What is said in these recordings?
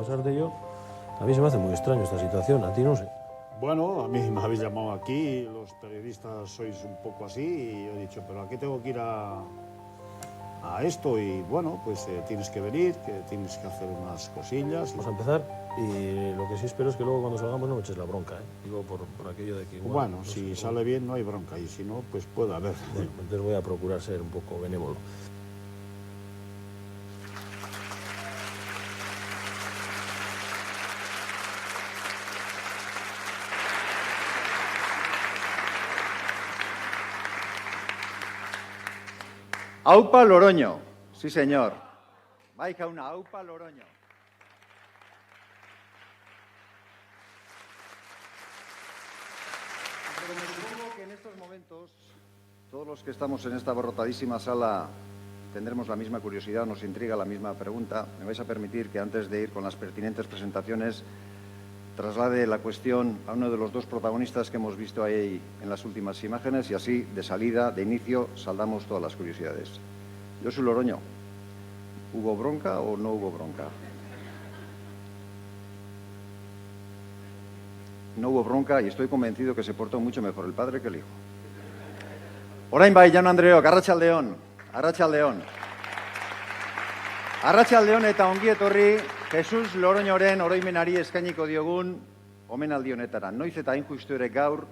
pesar de ello, a mí se me hace muy extraño esta situación, a ti no sé. Bueno, a mí me habéis llamado aquí, los periodistas sois un poco así, y yo he dicho, pero ¿a qué tengo que ir a esto? Y bueno, pues tienes que venir, que tienes que hacer unas cosillas. Vamos a empezar y lo que sí espero es que luego cuando salgamos no me eches la bronca, ¿eh? Digo, por aquello de que... igual, Bueno, no si sé, sale bien no hay bronca, y si no, pues puede haber. Bueno, entonces voy a procurar ser un poco benévolo. Aupa Loroño, sí señor. Vaya una Aupa Loroño. Pero me supongo que en estos momentos, todos los que estamos en esta abarrotadísima sala tendremos la misma curiosidad, nos intriga la misma pregunta. Me vais a permitir que antes de ir con las pertinentes presentaciones traslade la cuestión a uno de los dos protagonistas que hemos visto ahí en las últimas imágenes y así, de salida, de inicio, saldamos todas las curiosidades. Josu Loroño, ¿hubo bronca o no hubo bronca? No hubo bronca y estoy convencido que se portó mucho mejor el padre que el hijo. Orain bai, Jaun Andreok, arratsaldeon, arratsaldeon. Arratsaldeon eta ongi etorri Jesus Loroñoren oroimenari eskainiko diogun omenaldi honetara. Noiz eta hain justu ere gaur,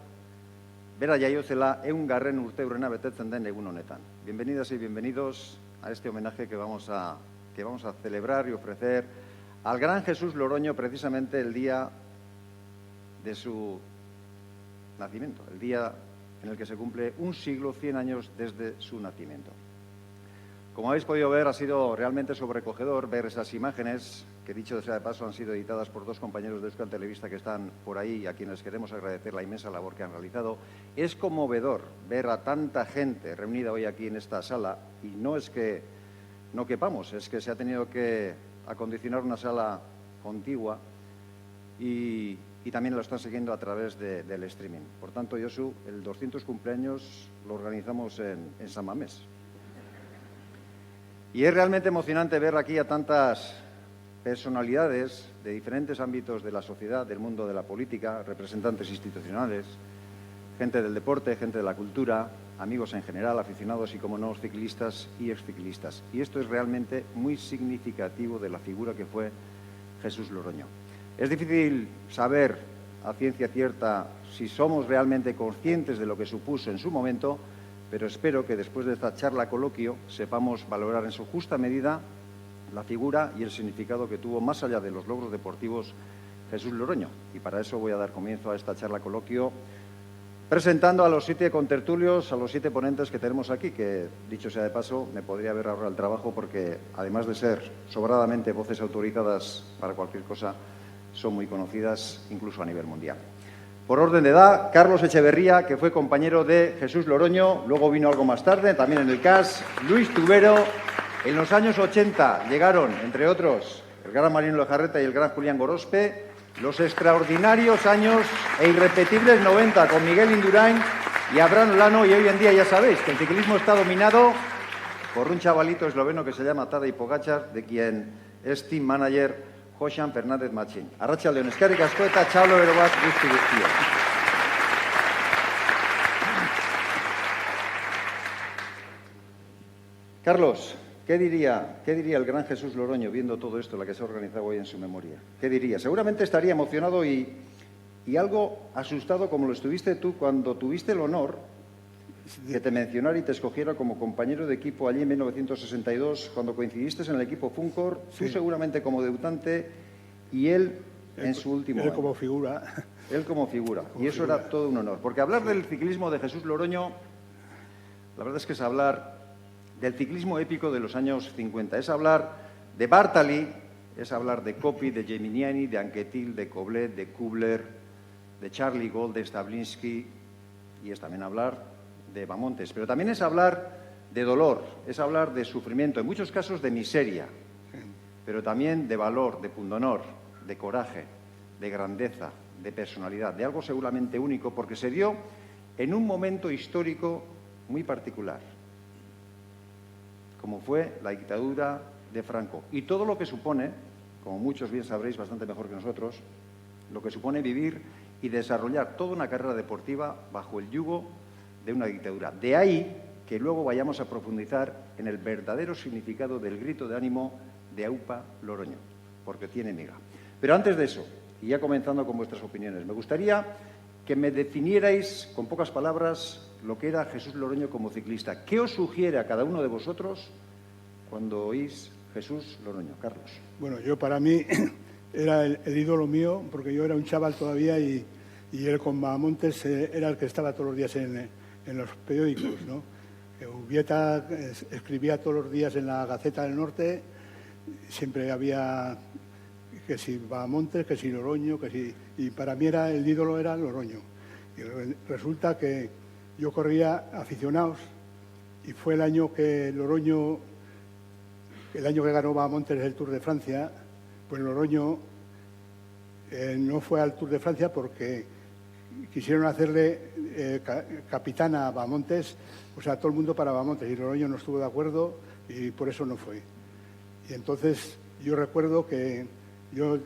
bera jaiozela 100. urteurrena betetzen den egun honetan. Bienvenidas y bienvenidos a este homenaje que vamos a celebrar y ofrecer al gran Jesús Loroño precisamente el día de su nacimiento, el día en el que se cumple un siglo, 100 años desde su nacimiento. Como habéis podido ver, ha sido realmente sobrecogedor ver esas imágenes que, dicho sea de paso, han sido editadas por dos compañeros de Euskal Telebista que están por ahí y a quienes queremos agradecer la inmensa labor que han realizado. Es conmovedor ver a tanta gente reunida hoy aquí en esta sala, y no es que no quepamos, es que se ha tenido que acondicionar una sala contigua y también lo están siguiendo a través del streaming. Por tanto, Josu, el 200 cumpleaños lo organizamos en San Mamés. Y es realmente emocionante ver aquí a tantas personalidades de diferentes ámbitos de la sociedad, del mundo de la política, representantes institucionales, gente del deporte, gente de la cultura, amigos en general, aficionados y, como no, ciclistas y exciclistas. Y esto es realmente muy significativo de la figura que fue Jesús Loroño. Es difícil saber a ciencia cierta si somos realmente conscientes de lo que supuso en su momento, pero espero que después de esta charla coloquio sepamos valorar en su justa medida la figura y el significado que tuvo, más allá de los logros deportivos, Jesús Loroño. Y para eso voy a dar comienzo a esta charla coloquio presentando a los 7 contertulios, a los 7 ponentes que tenemos aquí, que, dicho sea de paso, me podría haber ahorrado el trabajo porque, además de ser sobradamente voces autorizadas para cualquier cosa, son muy conocidas incluso a nivel mundial. Por orden de edad, Carlos Echeverría, que fue compañero de Jesús Loroño, luego vino algo más tarde, también en el CAS, Luis Tubero. En los años 80 llegaron, entre otros, el gran Marino Lejarreta y el gran Julián Gorospe, los extraordinarios años e irrepetibles 90 con Miguel Indurain y Abraham Olano, y hoy en día ya sabéis que el ciclismo está dominado por un chavalito esloveno que se llama Tadej Pogačar, de quien es team manager Joxan Fernández Machín. Arratsaldeon, eskerrik asko eta txalo bero bat guzti. Carlos, ¿qué diría el gran Jesús Loroño viendo todo esto, la que se ha organizado hoy en su memoria? ¿Qué diría? Seguramente estaría emocionado y algo asustado como lo estuviste tú cuando tuviste el honor que te mencionara y te escogiera como compañero de equipo allí en 1962, cuando coincidiste en el equipo Funcor, tú seguramente como debutante y él en su último año. Él como figura. Él como figura. Y eso era todo un honor. Porque hablar del ciclismo de Jesús Loroño, la verdad es que es hablar del ciclismo épico de los años 50. Es hablar de Bartali, es hablar de Coppi, de Geminiani, de Anquetil, de Coblet, de Kubler, de Charlie Gold, de Stablinski, y es también hablar de Bamontes. Pero también es hablar de dolor, es hablar de sufrimiento, en muchos casos de miseria, pero también de valor, de pundonor, de coraje, de grandeza, de personalidad, de algo seguramente único, porque se dio en un momento histórico muy particular, como fue la dictadura de Franco, y todo lo que supone como muchos bien sabréis bastante mejor que nosotros, lo que supone vivir y desarrollar toda una carrera deportiva bajo el yugo de una dictadura. De ahí que luego vayamos a profundizar en el verdadero significado del grito de ánimo de Aupa Loroño, porque tiene miga. Pero antes de eso, y ya comenzando con vuestras opiniones, me gustaría que me definierais con pocas palabras lo que era Jesús Loroño como ciclista. ¿Qué os sugiere a cada uno de vosotros cuando oís Jesús Loroño? Carlos. Bueno, yo para mí era el ídolo mío, porque yo era un chaval todavía y él con Bahamontes era el que estaba todos los días en los periódicos, ¿no? Ubieta escribía todos los días en la Gaceta del Norte, siempre había que si Bahamontes, que si Loroño, que si... Y para mí el ídolo era Loroño. Y resulta que yo corría aficionados y fue el año que Loroño, el año que ganó Bahamontes el Tour de Francia, pues Loroño no fue al Tour de Francia porque quisieron hacerle capitán a Bahamontes, o sea, todo el mundo para Bahamontes, y Loroño no estuvo de acuerdo y por eso no fue. Y entonces yo recuerdo que yo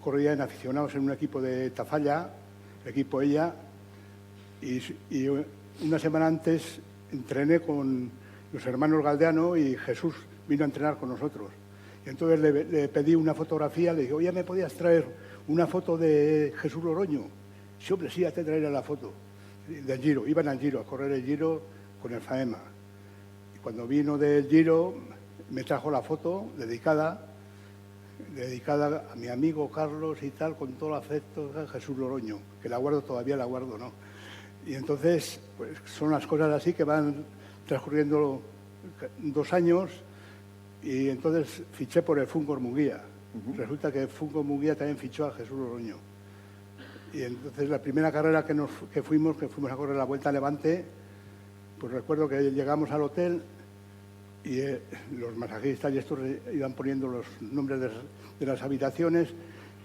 corría en aficionados en un equipo de Tafalla, el equipo ella, y una semana antes entrené con los hermanos Galdeano y Jesús vino a entrenar con nosotros. Y entonces le pedí una fotografía, le dije, oye, ¿me podías traer una foto de Jesús Loroño? Sí, hombre, sí, ya te traeré la foto del Giro. Iban al Giro, a correr el Giro con el Faema. Y cuando vino del Giro, me trajo la foto dedicada a mi amigo Carlos y tal, con todo el afecto a Jesús Loroño, que la guardo todavía, la guardo, ¿no? Y entonces, pues son las cosas así que van transcurriendo 2 años y entonces fiché por el Fútbol Munguía. Resulta que el Fútbol Munguía también fichó a Jesús Loroño. Y entonces la primera carrera que fuimos a correr la Vuelta a Levante, pues recuerdo que llegamos al hotel y los masajistas y estos iban poniendo los nombres de las habitaciones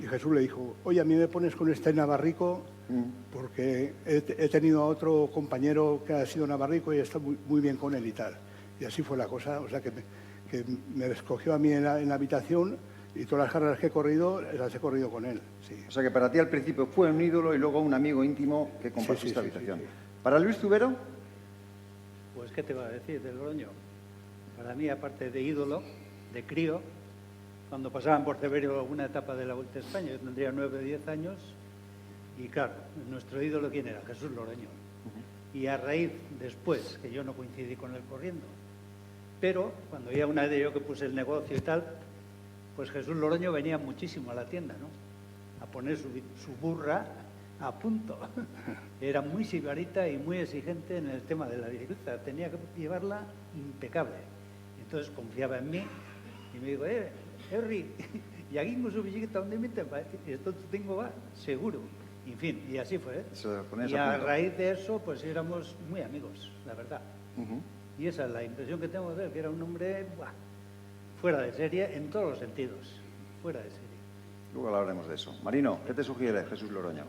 y Jesús le dijo, oye, a mí me pones con este navarrico porque he tenido a otro compañero que ha sido navarrico y está muy bien con él y tal. Y así fue la cosa, o sea que me escogió a mí en la habitación y todas las carreras que he corrido las he corrido con él. Sí. O sea que para ti al principio fue un ídolo y luego un amigo íntimo que compartiste esta habitación. Sí. ¿Para Luis Zubero? Pues, ¿qué te va a decir de Loroño? Para mí, aparte de ídolo, de crío, cuando pasaban por Ceberio alguna etapa de la Vuelta a España, yo tendría 9 o 10 años, y claro, nuestro ídolo, ¿quién era? Jesús Loroño. Y a raíz, después, que yo no coincidí con él corriendo, pero cuando ya una de yo que puse el negocio y tal, pues Jesús Loroño venía muchísimo a la tienda, ¿no? A poner su burra a punto. Era muy sibarita y muy exigente en el tema de la bicicleta. Tenía que llevarla impecable. Entonces confiaba en mí y me dijo, Henry, y aquí con su bicicleta, ¿dónde me te va? Esto tengo va, seguro. En fin, y así fue. Y a raíz de eso, pues éramos muy amigos, la verdad. Y esa es la impresión que tengo de él, que era un hombre fuera de serie en todos los sentidos, fuera de serie. Luego hablaremos de eso. Marino, ¿qué te sugiere Jesús Loroño?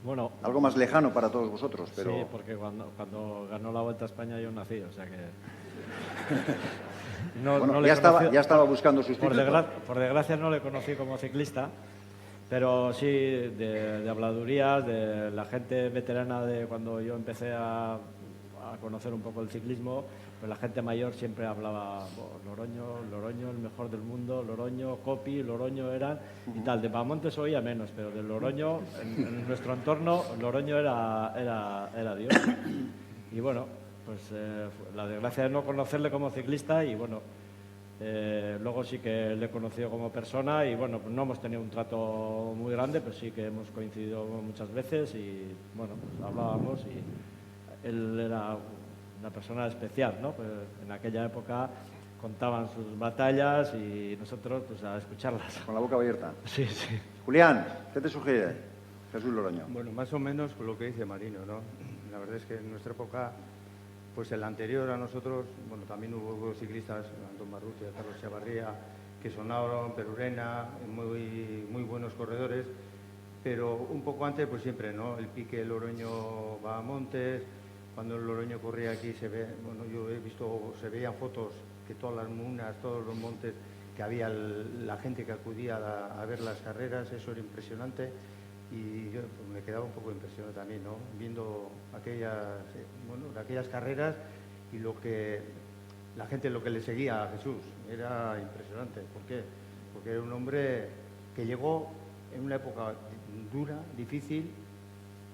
Bueno, algo más lejano para todos vosotros, pero... Sí, porque cuando ganó la Vuelta a España yo nací, o sea que... ya estaba buscando sustituto. Por desgracia no le conocí como ciclista, pero sí de habladurías, de la gente veterana de cuando yo empecé a conocer un poco el ciclismo, pues la gente mayor siempre hablaba Loroño, el mejor del mundo, Loroño, Coppi, Loroño eran y tal. De Bahamontes oía menos, pero de Loroño, en nuestro entorno, Loroño era Dios. Y bueno, pues la desgracia de no conocerle como ciclista y bueno, luego sí que le he conocido como persona y bueno, pues no hemos tenido un trato muy grande, pero sí que hemos coincidido muchas veces y bueno, pues hablábamos y él era una persona especial, ¿no? Pues en aquella época contaban sus batallas y nosotros pues a escucharlas. Con la boca abierta. Sí, sí. Julián, ¿qué te sugiere Jesús Loroño? Bueno, más o menos con lo que dice Marino, ¿no? La verdad es que en nuestra época, pues el anterior a nosotros, bueno, también hubo ciclistas, Antón Marrutia, Carlos Chavarría, que sonaron, Perurena, muy buenos corredores, pero un poco antes, pues siempre, ¿no? El pique Loroño Bahamontes. Cuando el Loroño corría aquí se veían fotos que todas las munas, todos los montes que había la gente que acudía a ver las carreras, eso era impresionante. Y yo pues, me quedaba un poco impresionado también, ¿no? Viendo aquellas carreras y lo que la gente lo que le seguía a Jesús. Era impresionante. ¿Por qué? Porque era un hombre que llegó en una época dura, difícil,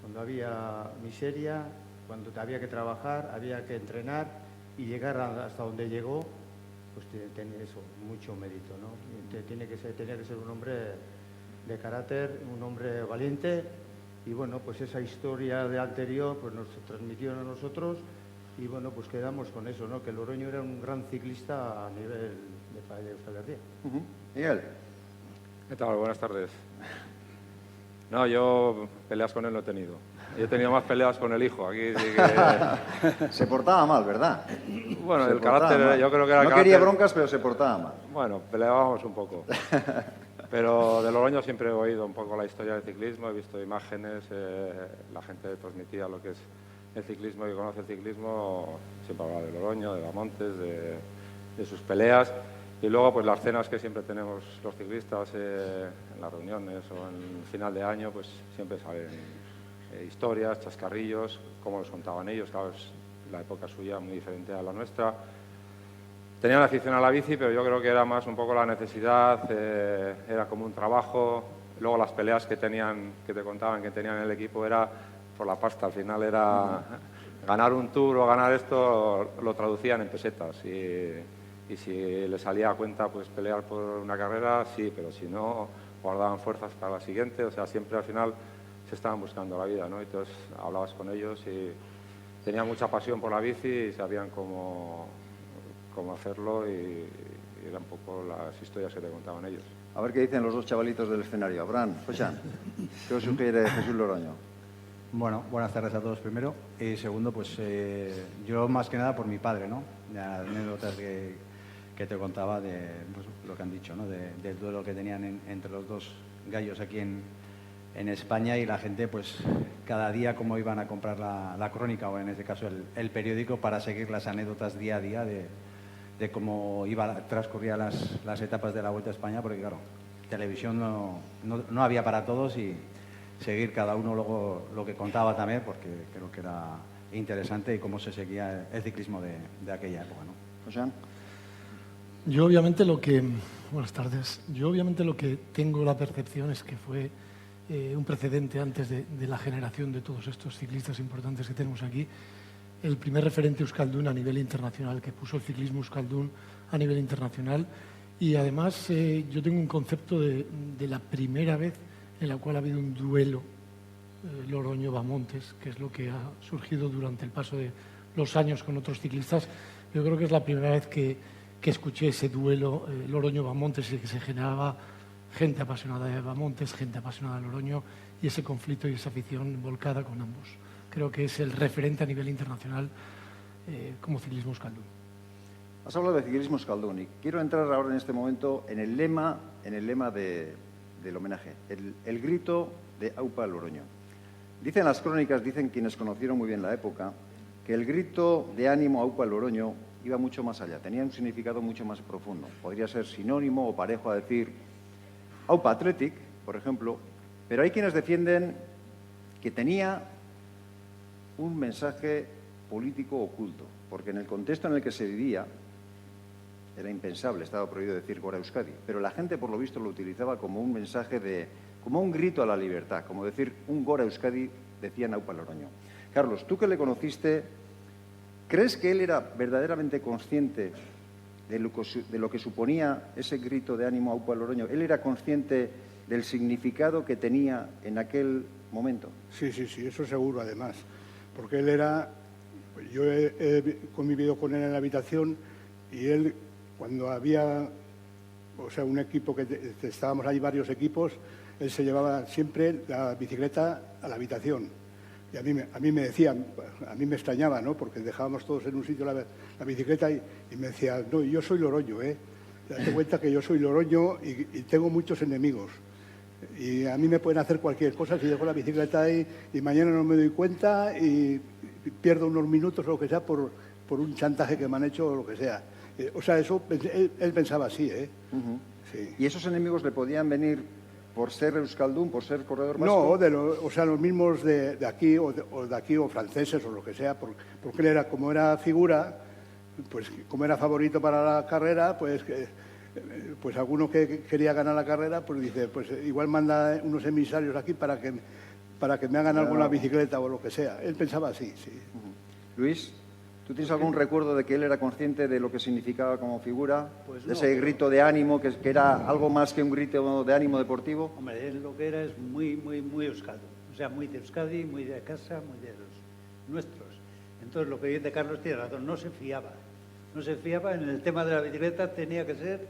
cuando había miseria, cuando había que trabajar, había que entrenar y llegar hasta donde llegó, pues tiene eso, mucho mérito, ¿no? Tenía que ser un hombre de carácter, un hombre valiente y bueno, pues esa historia de anterior pues nos transmitieron a nosotros y bueno, pues quedamos con eso, ¿no? Que Loroño era un gran ciclista a nivel de Euskal Herria. Miguel. ¿Qué tal? Buenas tardes. No, yo peleas con él no he tenido. Yo he tenido más peleas con el hijo. Aquí sí que... Se portaba mal, ¿verdad? Bueno, Se el portaba carácter, mal. yo creo que era el No carácter... quería broncas, pero se portaba mal. Bueno, peleábamos un poco. Pero de Loroño siempre he oído un poco la historia del ciclismo, he visto imágenes, la gente transmitía lo que es el ciclismo y conoce el ciclismo, siempre habla de Loroño, de Bamontes, de sus peleas. Y luego, pues las cenas que siempre tenemos los ciclistas en las reuniones o en el final de año, pues siempre salen historias, chascarrillos, cómo los contaban ellos. Claro, es la época suya muy diferente a la nuestra. Tenían afición a la bici, pero yo creo que era más un poco la necesidad, era como un trabajo. Luego las peleas que tenían, que te contaban que tenían en el equipo era por la pasta. Al final era ganar un tour o ganar esto, lo traducían en pesetas. Y si le salía a cuenta pues pelear por una carrera, sí, pero si no, guardaban fuerzas para la siguiente. O sea, siempre al final se estaban buscando la vida, ¿no? Entonces hablabas con ellos y tenían mucha pasión por la bici y sabían cómo hacerlo y eran un poco las historias que te contaban ellos. A ver qué dicen los dos chavalitos del escenario. Abraham, José, ¿qué os sugiere Jesús Loroño? Bueno, buenas tardes a todos primero. Y segundo, pues yo más que nada por mi padre, ¿no? Las anécdotas que te contaba de pues, lo que han dicho, ¿no? Del duelo que tenían entre los dos gallos aquí en España y la gente, pues cada día cómo iban a comprar la crónica o en este caso el periódico para seguir las anécdotas día a día de cómo transcurrían las etapas de la Vuelta a España, porque claro, televisión no había para todos y seguir cada uno luego lo que contaba también, porque creo que era interesante y cómo se seguía el ciclismo de aquella época, ¿no? José. Buenas tardes. Yo obviamente lo que tengo la percepción es que fue un precedente antes de la generación de todos estos ciclistas importantes que tenemos aquí, el primer referente euskaldun a nivel internacional, que puso el ciclismo euskaldun a nivel internacional. Y además yo tengo un concepto de la primera vez en la cual ha habido un duelo Loroño-Bamontes, que es lo que ha surgido durante el paso de los años con otros ciclistas. Yo creo que es la primera vez que escuché ese duelo Loroño-Bamontes y que se generaba gente apasionada de Bamontes, gente apasionada de Loroño y ese conflicto y esa afición volcada con ambos. Creo que es el referente a nivel internacional como ciclismo euskaldun. Has hablado de ciclismo euskaldun y quiero entrar ahora en este momento en el lema del homenaje, el grito de Aupa Loroño. Dicen las crónicas, dicen quienes conocieron muy bien la época, que el grito de ánimo Aupa Loroño iba mucho más allá, tenía un significado mucho más profundo. Podría ser sinónimo o parejo a decir Aupa Athletic, por ejemplo, pero hay quienes defienden que tenía un mensaje político oculto, porque en el contexto en el que se vivía era impensable, estaba prohibido decir Gora Euskadi, pero la gente por lo visto lo utilizaba como un mensaje como un grito a la libertad, como decir un Gora Euskadi, decía Aupa Loroño. Carlos, tú que le conociste, ¿crees que él era verdaderamente consciente de lo que suponía ese grito de ánimo a Aupa Loroño? ¿Él era consciente del significado que tenía en aquel momento? Sí, eso seguro además, porque él era... Yo he convivido con él en la habitación y él, cuando había, un equipo que estábamos ahí varios equipos, él se llevaba siempre la bicicleta a la habitación. Y a mí me decían, a mí me extrañaba, ¿no? Porque dejábamos todos en un sitio la bicicleta y me decía, no, yo soy Loroño, ¿eh? Date cuenta que yo soy Loroño y tengo muchos enemigos. Y a mí me pueden hacer cualquier cosa si dejo la bicicleta ahí y mañana no me doy cuenta y pierdo unos minutos o lo que sea por un chantaje que me han hecho o lo que sea. O sea, eso él pensaba así, ¿eh? Sí. ¿Y esos enemigos le podían venir por ser euskaldun, por ser corredor No, vasco? o sea, los mismos de aquí o de aquí o franceses o lo que sea, porque él era, como era figura, pues como era favorito para la carrera, pues alguno que quería ganar la carrera, pues dice, pues igual manda unos emisarios aquí para que me hagan algo en la bicicleta o lo que sea. Él pensaba así, sí. Luis, ¿tú tienes algún recuerdo de que él era consciente de lo que significaba como figura? Pues de no, ese grito de ánimo, que era algo más que un grito de ánimo deportivo. Hombre, él lo que era es muy euskaldun. O sea, muy de Euskadi, muy de casa, muy de los nuestros. Entonces, lo que dice Carlos tiene razón, no se fiaba. No se fiaba, en el tema de la bicicleta tenía que ser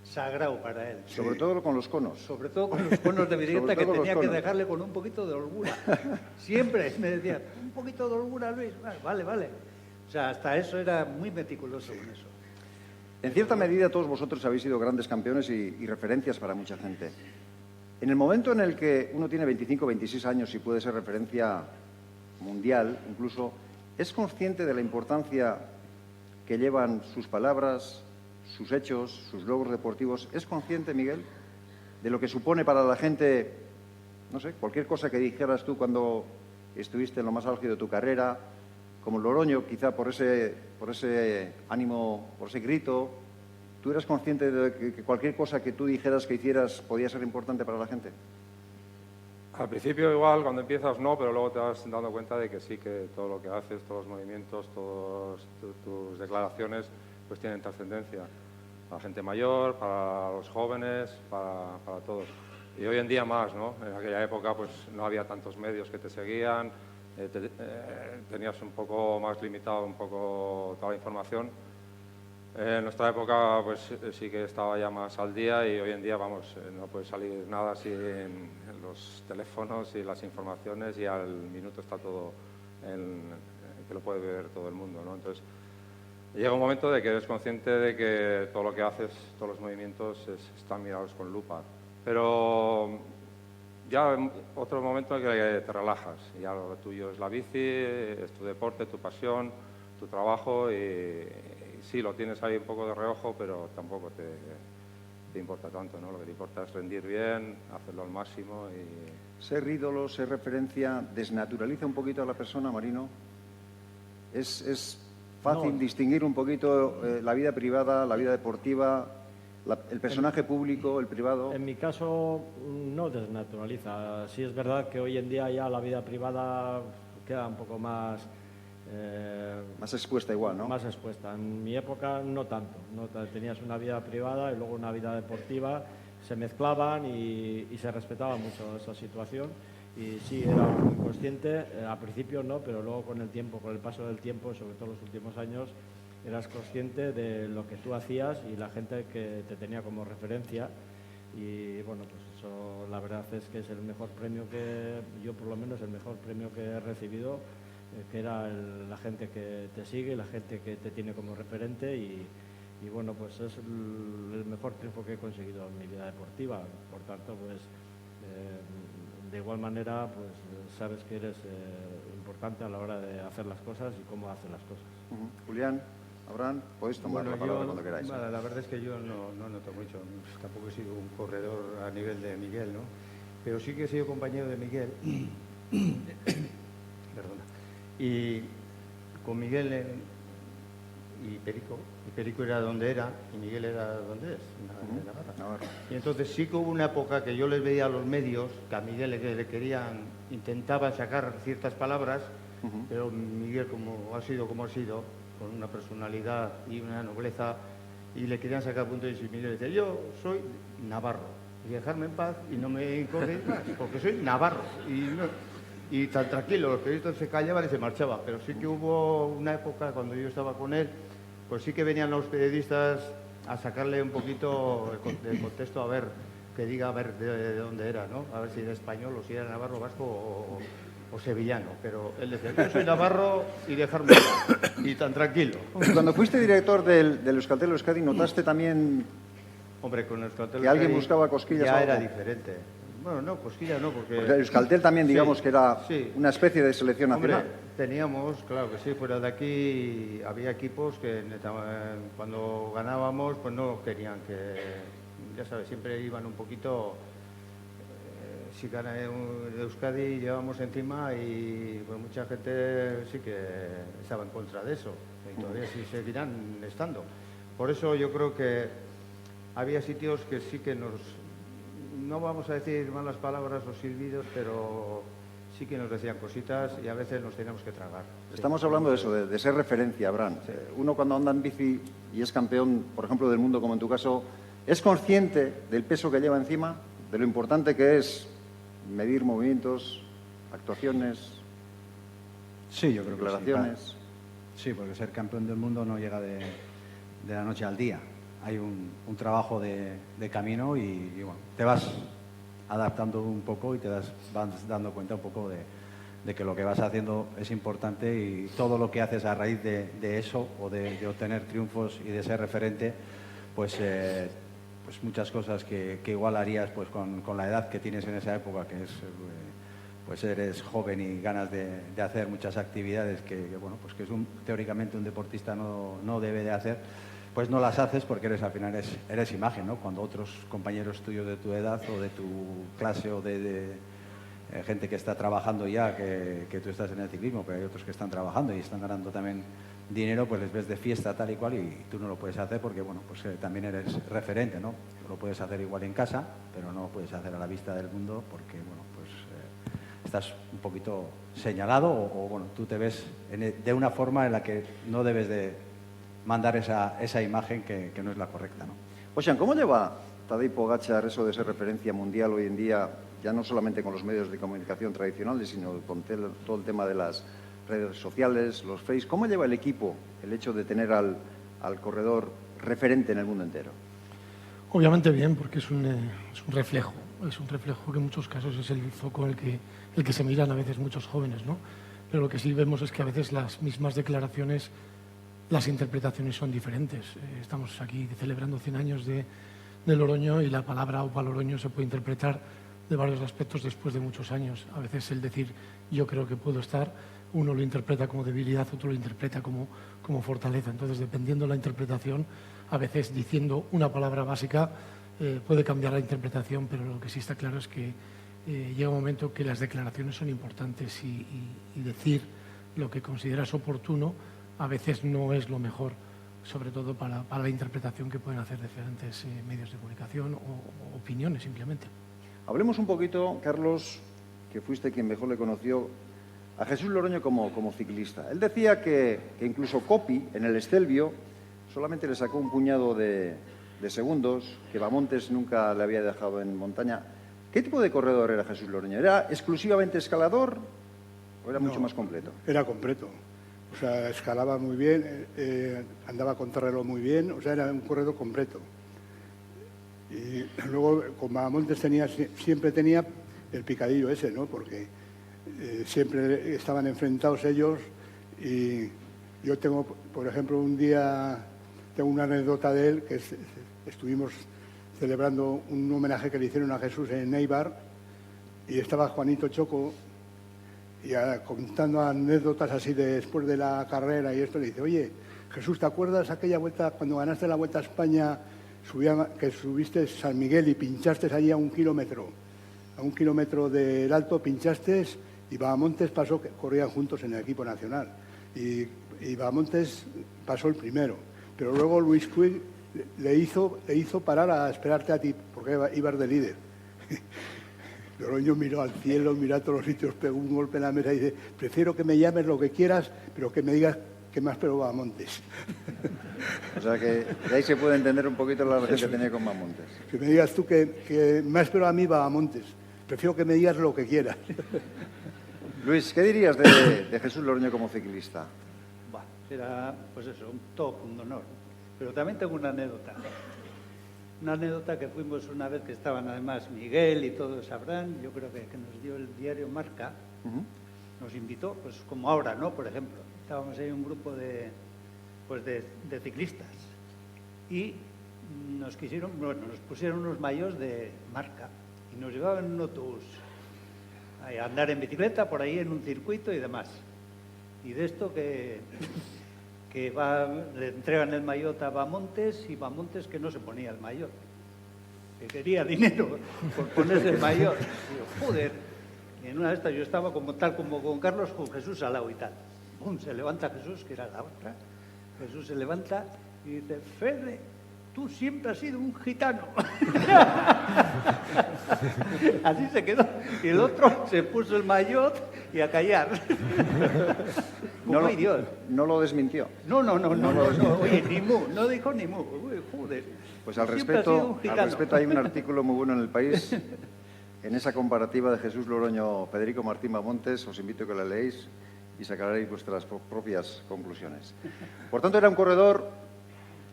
sagrado para él. Sobre todo con los conos. Sobre todo con los conos de bicicleta, que tenía que dejarle con un poquito de holgura. Siempre me decía, un poquito de holgura, Luis. Vale. O sea, hasta eso era muy meticuloso con eso. En cierta medida todos vosotros habéis sido grandes campeones y referencias para mucha gente. En el momento en el que uno tiene 25, 26 años y puede ser referencia mundial, incluso, ¿es consciente de la importancia que llevan sus palabras, sus hechos, sus logros deportivos? ¿Es consciente, Miguel, de lo que supone para la gente, no sé, cualquier cosa que dijeras tú cuando estuviste en lo más álgido de tu carrera, como Loroño, quizá por ese ánimo, por ese grito? ¿Tú eras consciente de que cualquier cosa que tú dijeras, que hicieras, podía ser importante para la gente? Al principio igual, cuando empiezas no, pero luego te vas dando cuenta de que sí, que todo lo que haces, todos los movimientos, todas tus declaraciones, pues tienen trascendencia. Para la gente mayor, para los jóvenes, para todos. Y hoy en día más, ¿no? En aquella época pues no había tantos medios que te seguían, tenías un poco más limitado un poco toda la información. En nuestra época pues sí que estaba ya más al día y hoy en día, vamos, no puede salir nada sin los teléfonos y las informaciones y al minuto está todo que lo puede ver todo el mundo, ¿no? Entonces llega un momento de que eres consciente de que todo lo que haces, todos los movimientos están mirados con lupa. Pero ya otro momento en que te relajas. Ya lo tuyo es la bici, es tu deporte, tu pasión, tu trabajo y sí, lo tienes ahí un poco de reojo, pero tampoco te importa tanto, ¿no? Lo que te importa es rendir bien, hacerlo al máximo y... ¿Ser ídolo, ser referencia, desnaturaliza un poquito a la persona, Marino? ¿Es fácil distinguir un poquito la vida privada, la vida deportiva, el personaje público, el privado? En mi caso no desnaturaliza. Sí es verdad que hoy en día ya la vida privada queda un poco más... más expuesta igual, ¿no? Más expuesta. En mi época no tanto. Tenías una vida privada y luego una vida deportiva, se mezclaban y se respetaba mucho esa situación. Y sí, era muy consciente, al principio no, pero luego con el tiempo, con el paso del tiempo, sobre todo los últimos años, eras consciente de lo que tú hacías y la gente que te tenía como referencia. Y bueno, pues eso la verdad es que es el mejor premio que yo, por lo menos, el mejor premio que he recibido, que era la gente que te sigue, la gente que te tiene como referente y bueno, pues es el mejor triunfo que he conseguido en mi vida deportiva. Por tanto, pues de igual manera, pues sabes que eres importante a la hora de hacer las cosas y cómo hacer las cosas. Julián, Abraham, podéis tomar la palabra cuando queráis. Bueno, la verdad es que yo no noto mucho, tampoco he sido un corredor a nivel de Miguel, ¿no? Pero sí que he sido compañero de Miguel, perdona, y con Miguel y Perico era donde era y Miguel era donde es, en Navarra. Y entonces sí que hubo una época que yo les veía a los medios que a Miguel le querían, intentaban sacar ciertas palabras, pero Miguel como ha sido, con una personalidad y una nobleza, y le querían sacar puntos de vista, y Miguel decía, yo soy navarro, y dejarme en paz y no me coge más, porque soy navarro. Y tan tranquilo, los periodistas se callaban y se marchaban, pero sí que hubo una época cuando yo estaba con él, pues sí que venían los periodistas a sacarle un poquito el contexto, a ver, que diga a ver de dónde era, ¿no? A ver si era español o si era navarro, vasco o sevillano, pero él decía, yo soy navarro y dejarme y tan tranquilo. Cuando fuiste director del Euskaltel Euskadi, ¿notaste también Hombre, con Euskaltel que alguien buscaba cosquillas? Ya o era algo? diferente. Bueno, no, cosquillas no, porque... Porque Euskaltel también, digamos, Sí, que era sí. una especie de selección Hombre, nacional. teníamos, claro que sí, fuera de aquí había equipos que cuando ganábamos pues no querían que, ya sabes, siempre iban un poquito, si gana de Euskadi llevamos encima y pues mucha gente sí que estaba en contra de eso y todavía sí seguirán estando. Por eso yo creo que había sitios que sí que no vamos a decir malas palabras o silbidos, pero sí que nos decían cositas y a veces nos teníamos que tragar. Estamos hablando de eso, de ser referencia, Abraham. Uno cuando anda en bici y es campeón, por ejemplo, del mundo, como en tu caso, ¿es consciente del peso que lleva encima? De lo importante que es medir movimientos, actuaciones, Sí, yo creo que declaraciones. Sí, porque ser campeón del mundo no llega de la noche al día. Hay un trabajo de camino y, bueno, te vas adaptando un poco y vas dando cuenta un poco de que lo que vas haciendo es importante y todo lo que haces a raíz de eso o de obtener triunfos y de ser referente, pues muchas cosas que igual harías pues con la edad que tienes en esa época, que es pues eres joven y ganas de hacer muchas actividades que bueno, pues que teóricamente un deportista no debe de hacer, pues no las haces porque al final eres imagen, ¿no? Cuando otros compañeros tuyos de tu edad o de tu clase o de gente que está trabajando ya, que tú estás en el ciclismo, pero hay otros que están trabajando y están ganando también dinero, pues les ves de fiesta tal y cual y tú no lo puedes hacer porque, bueno, pues también eres referente, ¿no? Lo puedes hacer igual en casa, pero no lo puedes hacer a la vista del mundo porque, bueno, pues estás un poquito señalado o bueno, tú te ves de una forma en la que no debes de mandar esa imagen que no es la correcta, ¿no? Ocean, ¿cómo lleva Tadej Pogačar eso de ser referencia mundial hoy en día, ya no solamente con los medios de comunicación tradicionales, sino con todo el tema de las redes sociales, los Face? ¿Cómo lleva el equipo el hecho de tener al corredor referente en el mundo entero? Obviamente bien, porque es un reflejo que en muchos casos es el foco en el que se miran a veces muchos jóvenes, ¿no? Pero lo que sí vemos es que a veces las mismas declaraciones, las interpretaciones son diferentes. Estamos aquí celebrando 100 años de Loroño y la palabra Aupa Loroño se puede interpretar de varios aspectos después de muchos años. A veces el decir yo creo que puedo estar, uno lo interpreta como debilidad, otro lo interpreta como fortaleza. Entonces, dependiendo de la interpretación, a veces diciendo una palabra básica puede cambiar la interpretación, pero lo que sí está claro es que llega un momento que las declaraciones son importantes y decir lo que consideras oportuno a veces no es lo mejor, sobre todo para la interpretación que pueden hacer diferentes medios de comunicación o opiniones simplemente. Hablemos un poquito, Carlos, que fuiste quien mejor le conoció, a Jesús Loroño como ciclista. Él decía que incluso Coppi, en el Estelvio, solamente le sacó un puñado de segundos, que Bamontes nunca le había dejado en montaña. ¿Qué tipo de corredor era Jesús Loroño? ¿Era exclusivamente escalador o era mucho más completo? Era completo. O sea, escalaba muy bien, andaba contrarreloj muy bien, o sea, era un corredor completo. Y luego con Bahamontes siempre tenía el picadillo ese, ¿no? Porque siempre estaban enfrentados ellos y yo tengo, por ejemplo, un día, tengo una anécdota de él, que estuvimos celebrando un homenaje que le hicieron a Jesús en Eibar y estaba Juanito Choco y contando anécdotas así de después de la carrera y esto, le dice, oye, Jesús, ¿te acuerdas aquella vuelta cuando ganaste la Vuelta a España, que subiste San Miguel y pinchaste allí a 1 kilómetro? A 1 kilómetro del alto pinchaste y Bahamontes pasó, que corrían juntos en el equipo nacional. Y Bahamontes pasó el primero. Pero luego Luis Puig le hizo parar a esperarte a ti, porque ibas de líder. Loroño miró al cielo, miró a todos los sitios, pegó un golpe en la mesa y dice, prefiero que me llames lo que quieras, pero que me digas que me has esperado Bahamontes. O sea que de ahí se puede entender un poquito la relación que tenía con Bahamontes. Que me digas tú que me has esperado a mí Bahamontes. Prefiero que me digas lo que quieras. Luis, ¿qué dirías de Jesús Loroño como ciclista? Era, pues eso, un top, un honor. Pero también tengo una anécdota. Una anécdota que fuimos una vez que estaban además Miguel y todos sabrán, yo creo que nos dio el diario Marca, nos invitó, pues como ahora, ¿no? Por ejemplo, estábamos ahí un grupo de ciclistas y nos pusieron unos maillots de Marca y nos llevaban en un autobús a andar en bicicleta por ahí en un circuito y demás. Y de esto que le entregan el maillot a Bamontes y Bamontes que no se ponía el maillot, que quería dinero por ponerse el maillot. Digo, joder, y en una de estas yo estaba como con Carlos, con Jesús al lado y tal. ¡Pum! Se levanta Jesús, que era la otra. Jesús se levanta y dice, Fede, tú siempre has sido un gitano. Así se quedó. Y el otro se puso el maillot y a callar. No, ¡Ay, Dios! no lo desmintió. No. Oye, ni mu, no dijo ni mu. Uy, joder. Pues al Siempre has sido un respecto gitano. hay un artículo muy bueno en El País, en esa comparativa de Jesús Loroño, Federico Martín Bamontes. Os invito a que la leáis y sacaréis vuestras propias conclusiones. Por tanto, era un corredor,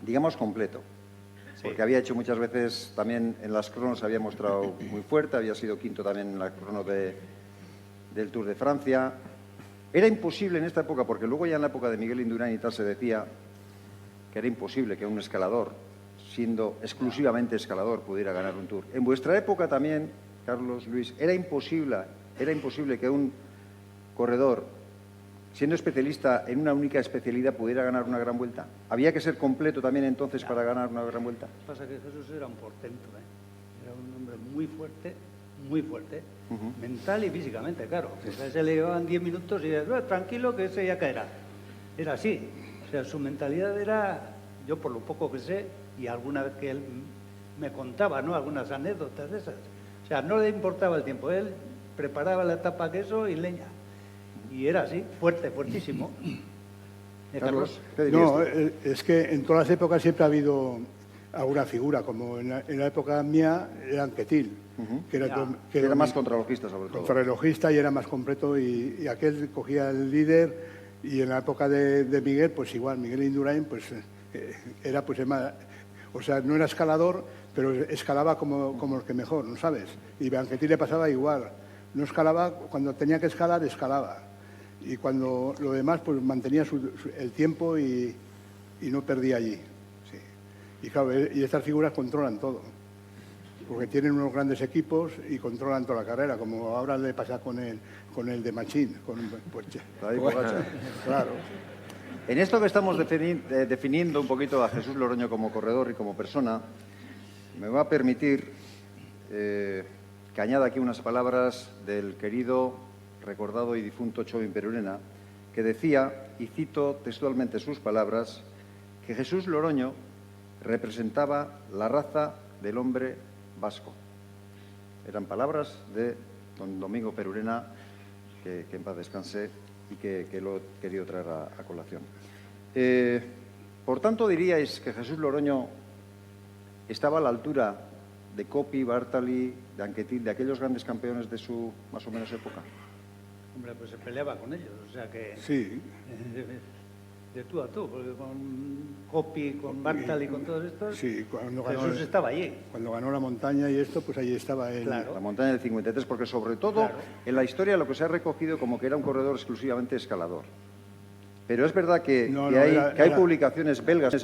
digamos, completo. Porque había hecho muchas veces, también en las cronos había mostrado muy fuerte, había sido quinto también en la crono del Tour de Francia. Era imposible en esta época, porque luego ya en la época de Miguel Indurain y tal se decía que era imposible que un escalador, siendo exclusivamente escalador, pudiera ganar un Tour. En vuestra época también, Carlos, Luis, era imposible que un corredor, siendo especialista en una única especialidad, pudiera ganar una gran vuelta. ¿Había que ser completo también entonces para ganar una gran vuelta? Pasa que Jesús era un portento, ¿eh? Era un hombre muy fuerte, mental y físicamente, claro. A ese le llevaban 10 minutos y decía, tranquilo que ese ya caerá. Era así. O sea, su mentalidad era, yo por lo poco que sé, y alguna vez que él me contaba, ¿no?, algunas anécdotas de esas. O sea, no le importaba el tiempo. Él preparaba la tapa queso y leña. Y era así, fuertísimo. Carlos, ¿qué dirías No, tú? es que en todas las épocas siempre ha habido alguna figura, como en la época mía era Anquetil, que Era más contralogista, sobre todo. contrarrelojista y era más completo, y aquel cogía el líder, y en la época de Miguel, pues igual, Miguel Indurain, pues era pues o sea, no era escalador, pero escalaba como el que mejor, ¿no sabes? Y a Anquetil le pasaba igual, no escalaba, cuando tenía que escalar, escalaba. Y cuando lo demás, pues mantenía el tiempo y no perdía allí. Sí. Y claro, y estas figuras controlan todo, porque tienen unos grandes equipos y controlan toda la carrera, como ahora le pasa con el de Machín. David Pogačar. Claro. En esto que estamos definiendo un poquito a Jesús Loroño como corredor y como persona, me va a permitir que añada aquí unas palabras del querido, recordado y difunto Txomin Perurena, que decía, y cito textualmente sus palabras, que Jesús Loroño representaba la raza del hombre vasco. Eran palabras de don Domingo Perurena, que en paz descanse, y que lo he querido traer a colación. Por tanto, diríais que Jesús Loroño estaba a la altura de Coppi, Bartali, de Anquetil, de aquellos grandes campeones de su más o menos época. Hombre, pues se peleaba con ellos, o sea que... Sí. De tú a tú, porque con Coppi, con Bartali y con todos estos, Sí, cuando Jesús estaba allí. Cuando ganó la montaña y esto, pues allí estaba él. Claro. La montaña del 53, porque sobre todo en la historia lo que se ha recogido como que era un corredor exclusivamente escalador. Pero es verdad que, No, que no, hay, era- que hay era-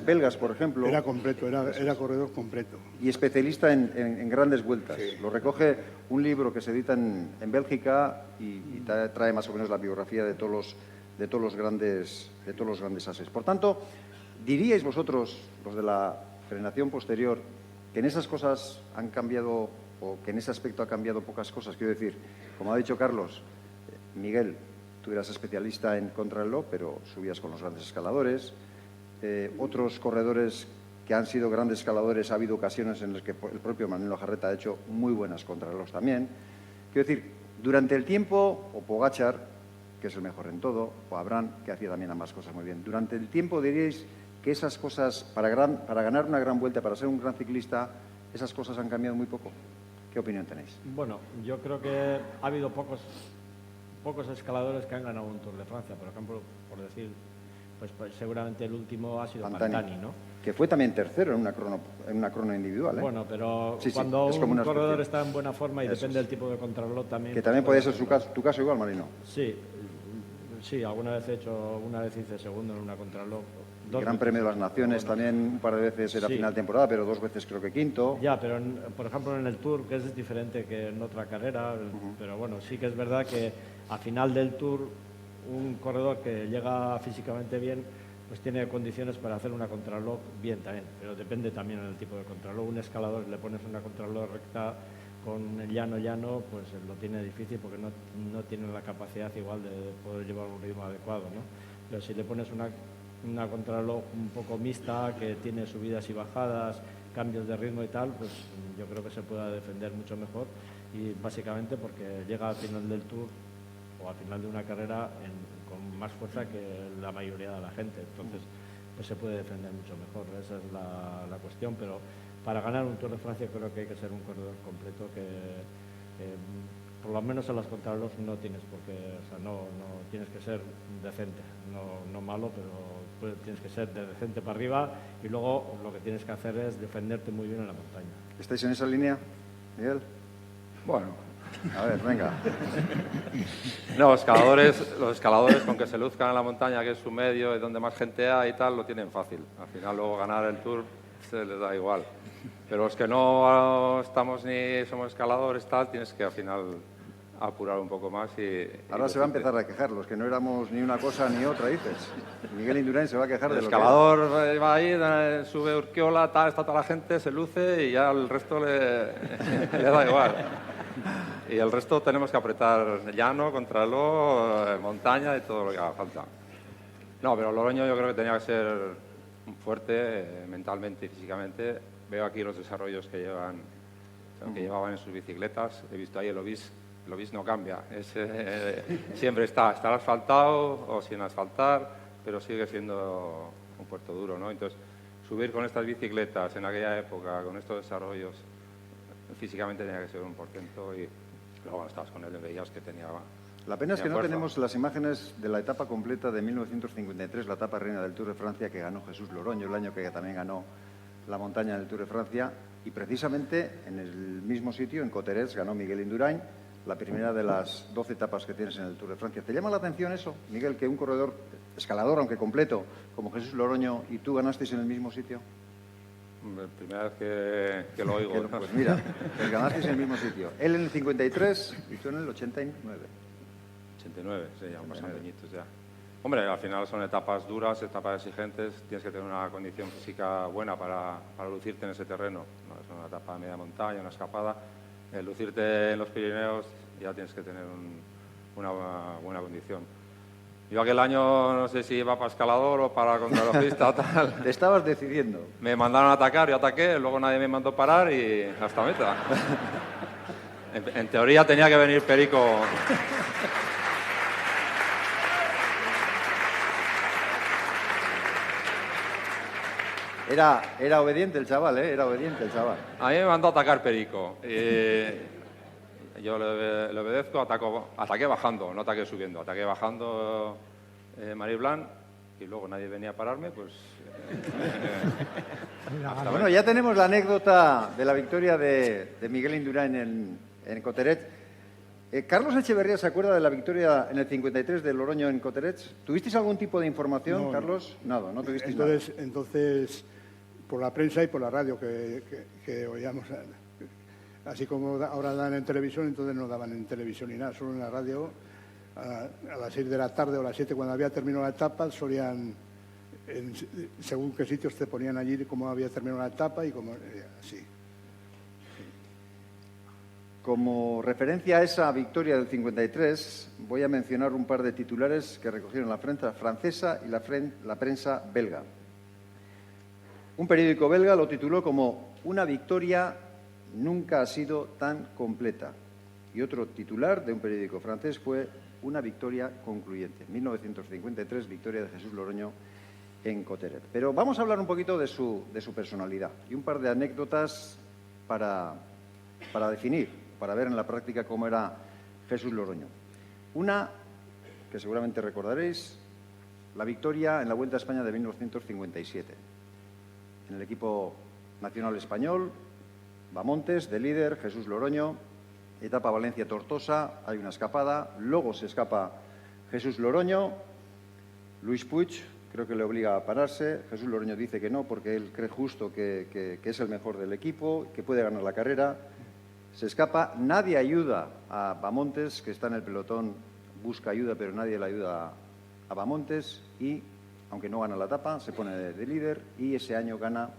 belgas, por ejemplo, Era completo, era corredor completo. y especialista en grandes vueltas. Lo recoge un libro que se edita en Bélgica y trae más o menos la biografía de todos los grandes ases. Por tanto, diríais vosotros, los de la generación posterior, que en esas cosas han cambiado, o que en ese aspecto ha cambiado pocas cosas. Quiero decir, como ha dicho Carlos, Miguel, tú eras especialista en contrarreloj, pero subías con los grandes escaladores. Otros corredores que han sido grandes escaladores, ha habido ocasiones en las que el propio Manuel Jarreta ha hecho muy buenas contrarreloj también. Quiero decir, durante el tiempo, o Pogačar, que es el mejor en todo, o Abraham, que hacía también ambas cosas muy bien. Durante el tiempo diríais que esas cosas, para ganar una gran vuelta, para ser un gran ciclista, esas cosas han cambiado muy poco. ¿Qué opinión tenéis? Bueno, yo creo que ha habido pocos escaladores que han ganado un Tour de Francia. Por ejemplo, por decir, pues seguramente el último ha sido Pantani, ¿no? Que fue también tercero en una crono individual, ¿eh? Bueno, pero Sí, sí, cuando es como un una corredor excepción. está en buena forma y Eso depende es. del tipo de contrarreloj también... Que también puede ser tu caso igual, Marino. Sí, alguna vez hice segundo en una contrarreloj Gran Premio de las Naciones también un par de veces era Sí. final de temporada, pero 2 veces creo que quinto. Ya, pero por ejemplo en el Tour, que es diferente que en otra carrera, pero bueno, sí que es verdad que a final del Tour un corredor que llega físicamente bien, pues tiene condiciones para hacer una contrarreloj bien también, pero depende también del tipo de contrarreloj. Un escalador, le pones una contrarreloj recta con el llano, pues lo tiene difícil porque no tiene la capacidad igual de poder llevar un ritmo adecuado, ¿no? Pero si le pones una contrarreloj un poco mixta, que tiene subidas y bajadas, cambios de ritmo y tal, pues yo creo que se pueda defender mucho mejor, y básicamente porque llega al final del Tour o al final de una carrera con más fuerza que la mayoría de la gente, entonces pues se puede defender mucho mejor. Esa es la cuestión, pero para ganar un Tour de Francia creo que hay que ser un corredor completo, que por lo menos en las contrarreloj no tienes porque, o sea, no tienes que ser decente, no malo, pero tienes que ser de decente para arriba, y luego lo que tienes que hacer es defenderte muy bien en la montaña. ¿Estáis en esa línea, Miguel? Bueno, A ver, venga. no, los escaladores con que se luzcan en la montaña, que es su medio y donde más gente hay y tal, lo tienen fácil. Al final luego ganar el Tour se les da igual. Pero los que no estamos ni somos escaladores tal, tienes que al final apurar un poco más y... Ahora se va a empezar a quejar, los que no éramos ni una cosa ni otra, dices. Miguel Indurain se va a quejar El de lo que escalador va ahí, sube Urquiola, tal, está toda la gente, se luce y ya el resto le da igual. Y el resto tenemos que apretar llano, contrarreloj, montaña y todo lo que haga falta. No, pero Loroño yo creo que tenía que ser fuerte mentalmente y físicamente. Veo aquí los desarrollos que llevaban en sus bicicletas. He visto ahí el Obis no cambia. Siempre está asfaltado o sin asfaltar, pero sigue siendo un puerto duro, ¿no? Entonces, subir con estas bicicletas en aquella época, con estos desarrollos, físicamente tenía que ser un portento, y luego cuando estabas con él veías que tenía... La pena es que no fuerza. tenemos las imágenes de la etapa completa de 1953, la etapa reina del Tour de Francia, que ganó Jesús Loroño, el año que también ganó la montaña del Tour de Francia, y precisamente en el mismo sitio, en Cotterets, ganó Miguel Indurain, la primera de las 12 etapas que tienes en el Tour de Francia. ¿Te llama la atención eso, Miguel, que un corredor escalador, aunque completo, como Jesús Loroño, y tú ganasteis en el mismo sitio? La primera vez que lo oigo. Pues mira, pues ganasteis en el mismo sitio. Él en el 53 y tú en el 89. 89, sí, ya pasan añitos ya. Hombre, al final son etapas duras, etapas exigentes, tienes que tener una condición física buena para lucirte en ese terreno. No, es una etapa de media montaña, una escapada. Lucirte en los Pirineos ya tienes que tener una buena condición. Yo aquel año no sé si iba para escalador o para contrarrelojista o tal. Te estabas decidiendo. Me mandaron a atacar, yo ataqué, luego nadie me mandó parar y hasta meta. En teoría tenía que venir Perico. Era obediente el chaval, ¿eh? Era obediente el chaval. A mí me mandó a atacar Perico. Yo le obedezco, ataqué bajando, no ataqué subiendo. Ataqué bajando Marie Blanc y luego nadie venía a pararme, pues... Bueno, ya tenemos la anécdota de la victoria de Miguel Indurain en Cotterets. Carlos Echeverría se acuerda de la victoria en el 53 de Loroño en Cotterets. ¿Tuvisteis algún tipo de información, No, Carlos? Nada, no tuvisteis Entonces, por la prensa y por la radio que oíamos, así como ahora dan en televisión, entonces no daban en televisión ni nada, solo en la radio. A las 6 de la tarde o a las 7, cuando había terminado la etapa, solían, según qué sitios te ponían allí, cómo había terminado la etapa y cómo así. Como referencia a esa victoria del 53, voy a mencionar un par de titulares que recogieron la prensa francesa y la prensa belga. Un periódico belga lo tituló como «Una victoria nunca ha sido tan completa». Y otro titular de un periódico francés fue «Una victoria concluyente». 1953, victoria de Jesús Loroño en Cotterets. Pero vamos a hablar un poquito de su personalidad y un par de anécdotas para definir, para ver en la práctica cómo era Jesús Loroño. Una, que seguramente recordaréis, la victoria en la Vuelta a España de 1957. En el equipo nacional español, Bamontes, de líder, Jesús Loroño, etapa Valencia-Tortosa, hay una escapada, luego se escapa Jesús Loroño, Luis Puig creo que le obliga a pararse. Jesús Loroño dice que no, porque él cree justo que es el mejor del equipo, que puede ganar la carrera. Se escapa, nadie ayuda a Bamontes, que está en el pelotón, busca ayuda, pero nadie le ayuda a Bamontes y, aunque no gana la etapa, se pone de líder y ese año gana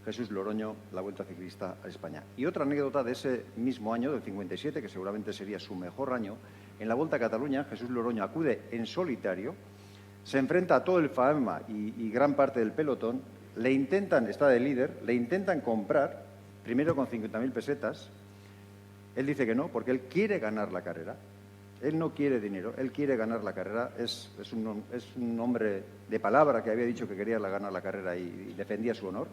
Jesús Loroño la Vuelta Ciclista a España. Y otra anécdota de ese mismo año, del 57, que seguramente sería su mejor año, en la Vuelta a Cataluña, Jesús Loroño acude en solitario, se enfrenta a todo el FAEMA y gran parte del pelotón, está de líder, le intentan comprar, primero con 50.000 pesetas. Él dice que no, porque él quiere ganar la carrera. Él no quiere dinero, él quiere ganar la carrera. Es un hombre de palabra que había dicho que quería ganar la carrera y defendía su honor.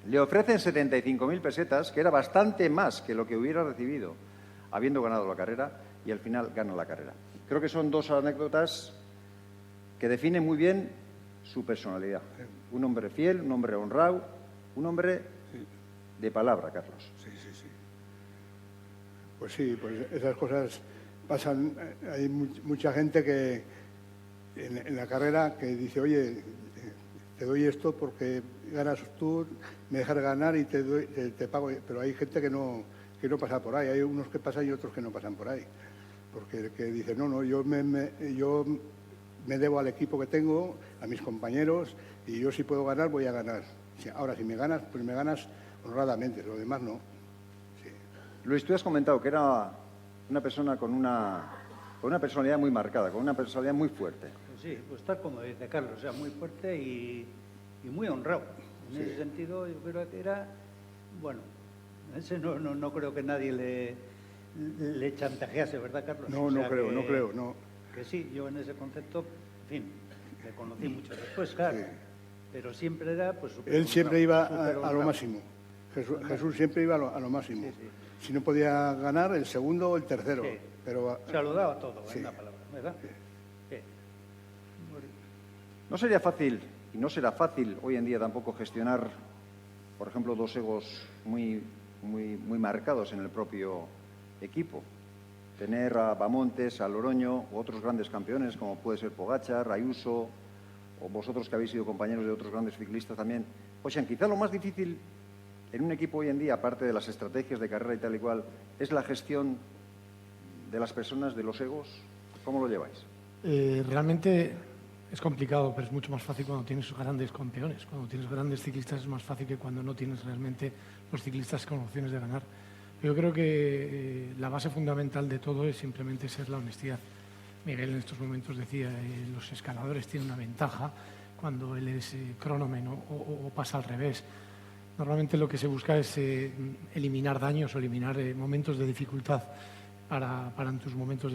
Le ofrecen 75.000 pesetas, que era bastante más que lo que hubiera recibido habiendo ganado la carrera, y al final gana la carrera. Creo que son dos anécdotas que definen muy bien su personalidad. Un hombre fiel, un hombre honrado, un hombre de palabra, Carlos. Sí, sí, sí. Pues sí, pues esas cosas pasan. Hay mucha gente que en la carrera que dice, oye, te doy esto porque ganas tú, me dejas ganar y te pago. Pero hay gente que no pasa por ahí. Hay unos que pasan y otros que no pasan por ahí. Porque que dicen, no, yo me debo al equipo que tengo, a mis compañeros, y yo si puedo ganar, voy a ganar. Ahora, si me ganas, pues me ganas honradamente, lo demás no. Sí. Luis, tú has comentado que era una persona con una personalidad muy marcada, con una personalidad muy fuerte. Pues sí, pues tal como dice Carlos, o sea, muy fuerte y muy honrado. En ese sentido, yo creo que era, bueno, ese no creo que nadie le chantajease, ¿verdad, Carlos? No, no creo. Que sí, yo en ese concepto, en fin, le conocí mucho después, claro. Sí. Pero siempre era, pues... Él siempre iba a lo máximo. Jesús siempre iba a lo máximo. Sí, sí. Si no podía ganar, el segundo o el tercero. Sí. Pero, se lo daba todo, en una palabra, ¿verdad? Sí. Sí. No sería fácil, y no será fácil hoy en día tampoco gestionar, por ejemplo, dos egos muy marcados en el propio equipo. Tener a Bamontes, a Loroño, u otros grandes campeones, como puede ser Pogačar, Ayuso, o vosotros que habéis sido compañeros de otros grandes ciclistas también. Oigan, quizá lo más difícil en un equipo hoy en día, aparte de las estrategias de carrera y tal y cual, es la gestión de las personas, de los egos. ¿Cómo lo lleváis? Realmente es complicado, pero es mucho más fácil cuando tienes grandes campeones. Cuando tienes grandes ciclistas es más fácil que cuando no tienes realmente los ciclistas con opciones de ganar. Yo creo que la base fundamental de todo es simplemente ser la honestidad. Miguel en estos momentos decía, los escaladores tienen una ventaja cuando él es crónomen o pasa al revés. Normalmente lo que se busca es eliminar daños o eliminar momentos de dificultad para en tus momentos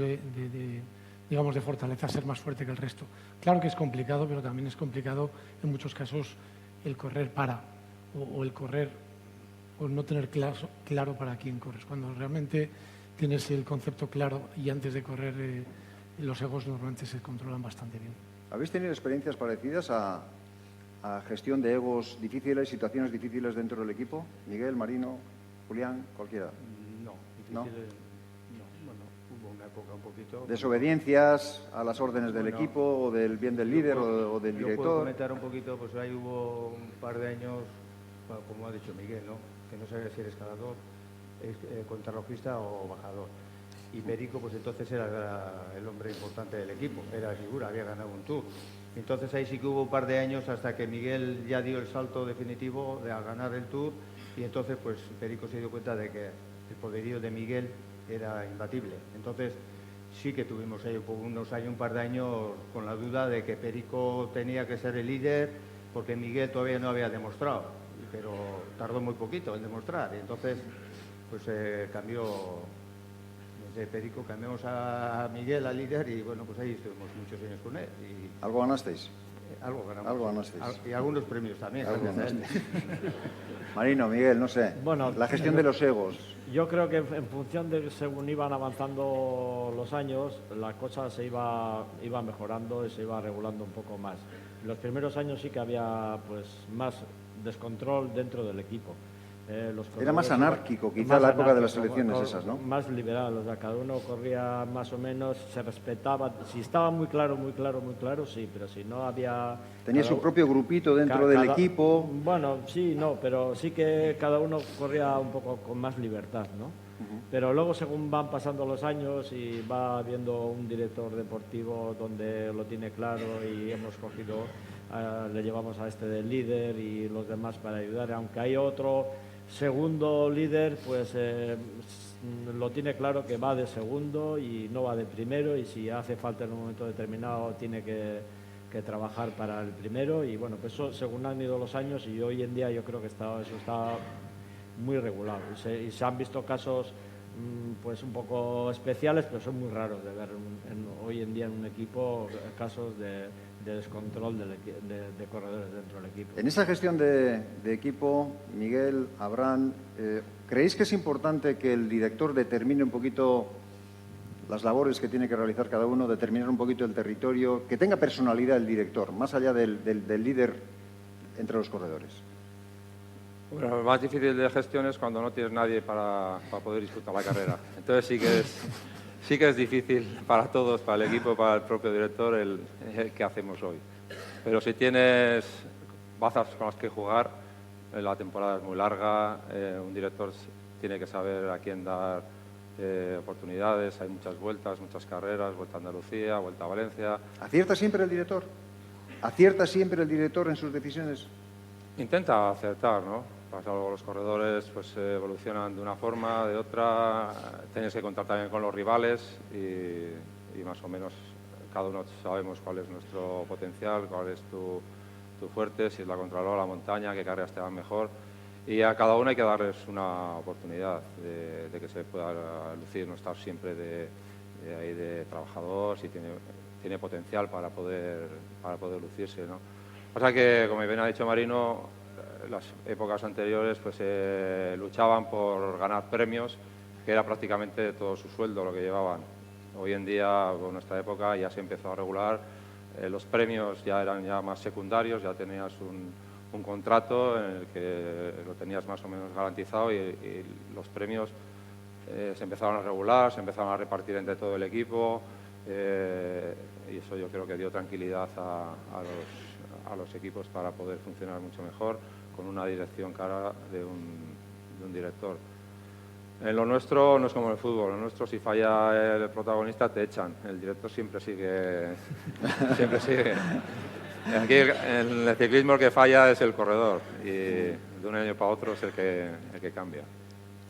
digamos, de fortaleza ser más fuerte que el resto. Claro que es complicado, pero también es complicado en muchos casos el correr o el correr o no tener claro para quién corres. Cuando realmente tienes el concepto claro y antes de correr los egos normalmente se controlan bastante bien. ¿Habéis tenido experiencias parecidas a gestión de egos difíciles, situaciones difíciles dentro del equipo? Miguel, Marino, Julián, cualquiera. No, difíciles no. Bueno, hubo una época un poquito... ¿Desobediencias a las órdenes del equipo o del bien del líder o del director? Yo puedo comentar un poquito, pues ahí hubo un par de años, como ha dicho Miguel, ¿no? Que no sabía si era escalador, contrarrojista o bajador. Y Perico, pues entonces era el hombre importante del equipo, era la figura, había ganado un Tour. Entonces ahí sí que hubo un par de años hasta que Miguel ya dio el salto definitivo de ganar el Tour y entonces pues Perico se dio cuenta de que el poderío de Miguel era imbatible. Entonces sí que tuvimos ahí un par de años con la duda de que Perico tenía que ser el líder porque Miguel todavía no había demostrado, pero tardó muy poquito en demostrar y entonces pues cambió... de Perico cambiamos a Miguel, al líder, y bueno, pues ahí estuvimos muchos años con él. Y... ¿Algo ganasteis? Algo ganamos. Algo ganasteis. Y algunos premios también. Marino, Miguel, no sé. Bueno, la gestión de los egos. Yo creo que en función de según iban avanzando los años, la cosa se iba mejorando y se iba regulando un poco más. En los primeros años sí que había pues más descontrol dentro del equipo. Los Era más corredores anárquico, quizá, más la época de las anárquico, elecciones esas, ¿no? Más liberal, o sea, cada uno corría más o menos, se respetaba. Si estaba muy claro, sí, pero si no había... Tenía su propio grupito dentro del equipo. Bueno, sí, no, pero sí que cada uno corría un poco con más libertad, ¿no? Pero luego, según van pasando los años y va habiendo un director deportivo donde lo tiene claro y hemos cogido, le llevamos a este de líder y los demás para ayudar, aunque hay otro segundo líder, pues lo tiene claro que va de segundo y no va de primero, y si hace falta en un momento determinado tiene que trabajar para el primero, y bueno, pues eso según han ido los años, y hoy en día yo creo que eso está muy regulado, y se han visto casos pues un poco especiales, pero son muy raros de ver hoy en día en un equipo casos de descontrol de corredores dentro del equipo. En esa gestión de equipo, Miguel, Abraham, ¿creéis que es importante que el director determine un poquito las labores que tiene que realizar cada uno, determinar un poquito el territorio, que tenga personalidad el director, más allá del líder entre los corredores? Bueno, lo más difícil de gestión es cuando no tienes nadie para poder disputar la carrera. Entonces sí que es difícil para todos, para el equipo, para el propio director, el que hacemos hoy. Pero si tienes bazas con las que jugar, la temporada es muy larga, un director tiene que saber a quién dar oportunidades, hay muchas vueltas, muchas carreras, Vuelta a Andalucía, Vuelta a Valencia. ¿Acierta siempre el director? ¿Acierta siempre el director en sus decisiones? Intenta acertar, ¿no? Los corredores pues evolucionan de una forma, de otra, tienes que contar también con los rivales y más o menos cada uno sabemos cuál es nuestro potencial, cuál es tu fuerte, si es la contrarreloj, la montaña, qué carreras te van mejor, y a cada uno hay que darles una oportunidad de que se pueda lucir, no estar siempre de trabajador, si tiene potencial para poder lucirse, ¿no? Pasa que, como bien ha dicho Marino, las épocas anteriores pues luchaban por ganar premios, que era prácticamente todo su sueldo lo que llevaban. Hoy en día, en nuestra época, ya se empezó a regular, los premios ya eran más secundarios, ya tenías un contrato en el que lo tenías más o menos garantizado y los premios se empezaron a regular, se empezaron a repartir entre todo el equipo y eso yo creo que dio tranquilidad a los equipos para poder funcionar mucho mejor con una dirección clara de un director. En lo nuestro no es como en el fútbol, en lo nuestro si falla el protagonista te echan, el director siempre sigue. Aquí en el ciclismo el que falla es el corredor y de un año para otro es el que cambia.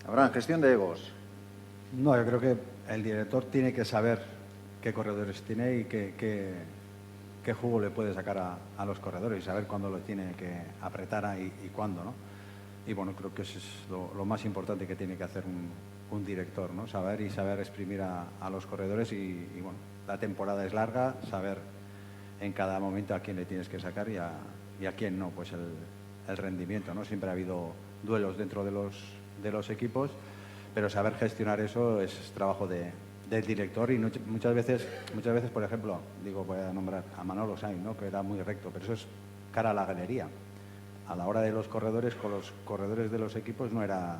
Abraham, gestión de egos. No, yo creo que el director tiene que saber qué corredores tiene y qué jugo le puede sacar a los corredores y saber cuándo lo tiene que apretar y cuándo, ¿no? Y bueno, creo que eso es lo más importante que tiene que hacer un director, ¿no? Saber exprimir a los corredores y bueno, la temporada es larga, saber en cada momento a quién le tienes que sacar y a quién no, pues el rendimiento, ¿no? Siempre ha habido duelos dentro de los equipos, pero saber gestionar eso es trabajo del director y muchas veces, por ejemplo, voy a nombrar a Manolo Sainz, ¿no? Que era muy recto, pero eso es cara a la galería. A la hora de los corredores, con los corredores de los equipos no era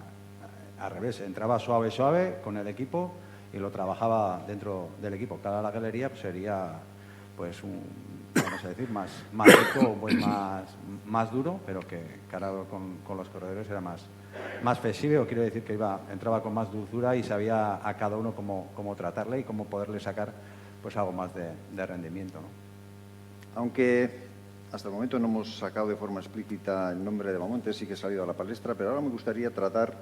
al revés, entraba suave con el equipo y lo trabajaba dentro del equipo. Cara a la galería pues, sería pues vamos a decir, más recto, pues más duro, pero que cara con los corredores era más flexible, o quiero decir que entraba con más dulzura y sabía a cada uno cómo tratarle y cómo poderle sacar pues algo más de rendimiento, ¿no? Aunque hasta el momento no hemos sacado de forma explícita el nombre de Bamontes, sí que ha salido a la palestra, pero ahora me gustaría tratar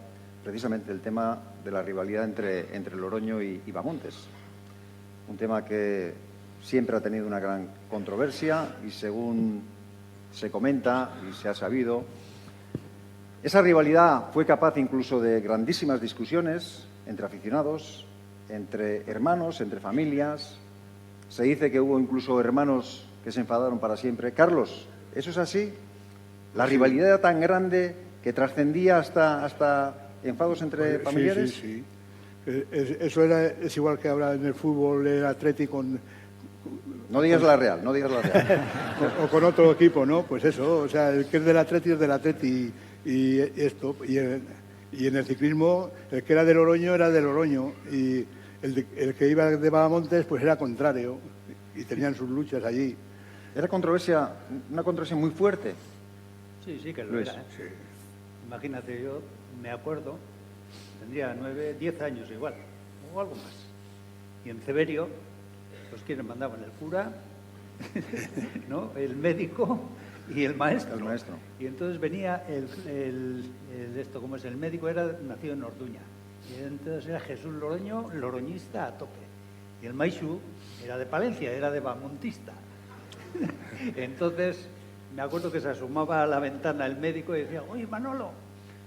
precisamente el tema de la rivalidad entre Loroño y Bamontes. Un tema que siempre ha tenido una gran controversia y según se comenta y se ha sabido, esa rivalidad fue capaz incluso de grandísimas discusiones entre aficionados, entre hermanos, entre familias. Se dice que hubo incluso hermanos que se enfadaron para siempre. Carlos, ¿eso es así? ¿La rivalidad era tan grande que trascendía hasta enfados entre familiares? Sí. Eso es igual que ahora en el fútbol, el Atlético No digas la Real. o con otro equipo, ¿no? Pues eso, o sea, el que es del Atleti es del Atleti y esto. Y en el ciclismo, el que era de Loroño era de Loroño, y el que iba de Bahamontes pues era contrario, y tenían sus luchas allí. Era una controversia muy fuerte. Sí, sí que lo Luis. era. Imagínate, yo me acuerdo, tendría 9, 10 años igual, o algo más. Y en Ceberio, pues ¿quiénes mandaban? El cura, ¿no? El médico y el maestro. El maestro. Y entonces venía esto, como es el médico, era nacido en Orduña. Y entonces era Jesús Loroño, loroñista a tope. Y el Maixu era de Palencia, era de Bahamontista. Entonces, me acuerdo que se asomaba a la ventana el médico y decía, oye, Manolo,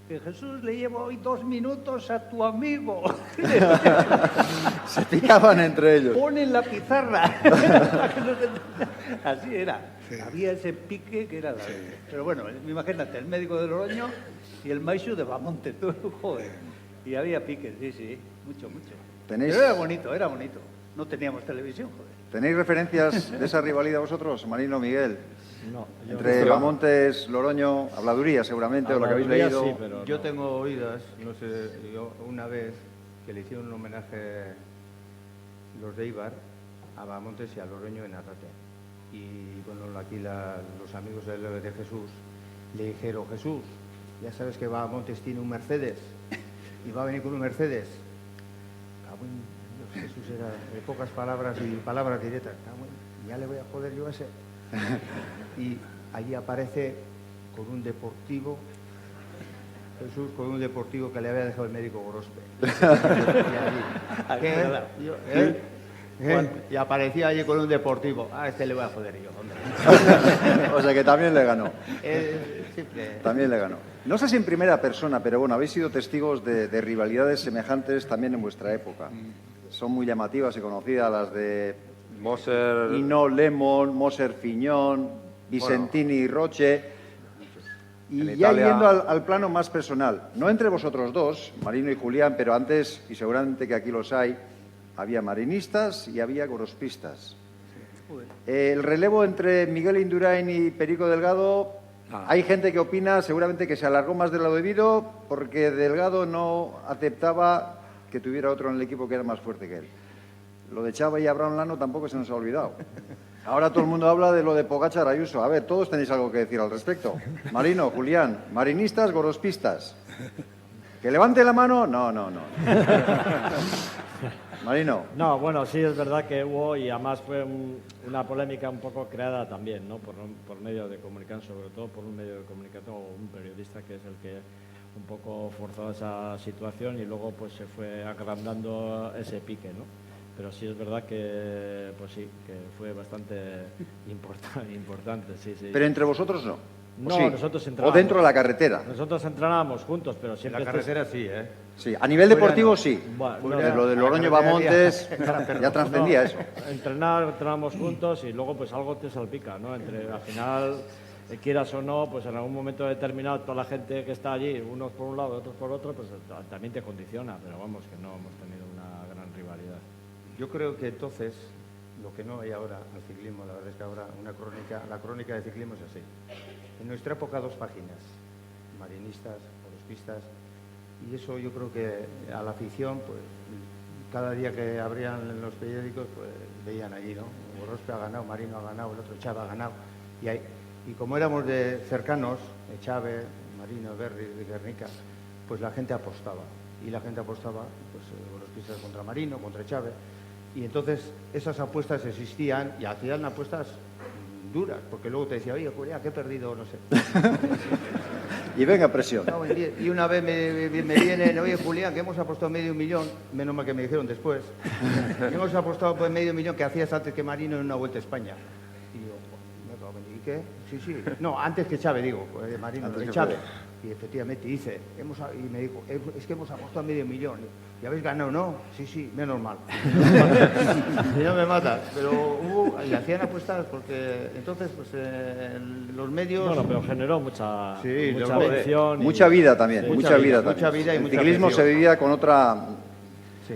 que Jesús le lleva hoy 2 minutos a tu amigo. Se picaban entre ellos. Pon en la pizarra. Así era. Sí. Había ese pique que era la... Sí. Pero bueno, imagínate, el médico de Loroño y el Maixu de Bahamontes, joder. Y había piques, sí, mucho. Pero era bonito. No teníamos televisión, joder. ¿Tenéis referencias de esa rivalidad vosotros, Marino, Miguel? No. Entre Bahamontes, Loroño, habladuría seguramente, o lo que habéis leído. Sí, pero yo tengo oídas, no sé, yo una vez que le hicieron un homenaje los de Ibar a Bahamontes y a Loroño en Arrate. Y bueno, aquí los amigos de Jesús le dijeron, Jesús, ya sabes que Bahamontes tiene un Mercedes y va a venir con un Mercedes. Jesús era de pocas palabras y palabras directas. Ya le voy a joder yo a ese. Y allí aparece con un deportivo, Jesús con un deportivo que le había dejado el médico Gorospe. Y aparecía allí con un deportivo. A este le voy a joder yo, hombre. O sea que también le ganó. También le ganó. No sé si en primera persona, pero bueno, habéis sido testigos de rivalidades semejantes también en vuestra época. Son muy llamativas y conocidas las de Moser, Hinault Lemon, Moser Fiñón, Vicentini y Roche. Y ya yendo al plano más personal, no entre vosotros dos, Marino y Julián, pero antes, y seguramente que aquí los hay, había marinistas y había gorospistas. El relevo entre Miguel Indurain y Perico Delgado, hay gente que opina seguramente que se alargó más de lo debido porque Delgado no aceptaba que tuviera otro en el equipo que era más fuerte que él. Lo de Chava y Abraham Lano tampoco se nos ha olvidado. Ahora todo el mundo habla de lo de Pogačar Ayuso. A ver, todos tenéis algo que decir al respecto. Marino, Julián, marinistas, gorospistas. ¿Que levante la mano? No. Marino. No, bueno, sí es verdad que hubo, y además fue una polémica un poco creada también, ¿no? Por medio de comunicación, sobre todo por un medio de comunicación o un periodista que es el que un poco forzó esa situación y luego pues se fue agrandando ese pique, ¿no? Pero sí es verdad que, pues sí, que fue bastante importante, sí. Pero entre vosotros no. No, sí. nosotros entrenábamos. O dentro de la carretera. Nosotros entrenábamos juntos, pero siempre... En la carretera sí, ¿eh? Sí, a nivel deportivo sí. Bueno, lo de Loroño Bahamontes ya trascendía eso. Entrenábamos juntos y luego pues algo te salpica, ¿no? Al final, quieras o no, pues en algún momento determinado toda la gente que está allí, unos por un lado, otros por otro, pues también te condiciona, pero vamos, que no hemos tenido una gran rivalidad. Yo creo que entonces, lo que no hay ahora en el ciclismo, la verdad es que ahora la crónica de ciclismo es así. En nuestra época 2 páginas, marinistas, gorospistas, y eso yo creo que a la afición, pues cada día que abrían los periódicos, pues veían allí, ¿no? Gorospe ha ganado, Marino ha ganado, el otro Chava ha ganado. Y como éramos de cercanos, Chave, Marino, Berri, Guernica, pues la gente apostaba. Y la gente apostaba, pues gorospistas contra Marino, contra Chave. Y entonces esas apuestas existían y hacían apuestas duras, porque luego te decía, oye, Julián, que he perdido, no sé. Y venga, presión. Y una vez me vienen, oye, Julián, que hemos apostado $500,000, menos mal que me dijeron después, que hemos apostado pues $500,000 que hacías antes que Marino en una Vuelta a España. Y digo, ¿y qué? Sí. No, antes que Chave, digo, pues, Marino, de Chave. Y efectivamente dice, y me dijo, es que hemos apostado $500,000. ¿Y habéis ganado? No, sí, menos mal. Y no me mata. Pero y hacían apuestas porque entonces, pues los medios... Bueno, pero generó mucha atención. Mucha vida también, sí, mucha vida y el mucha ciclismo afición. se vivía con otra... Sí.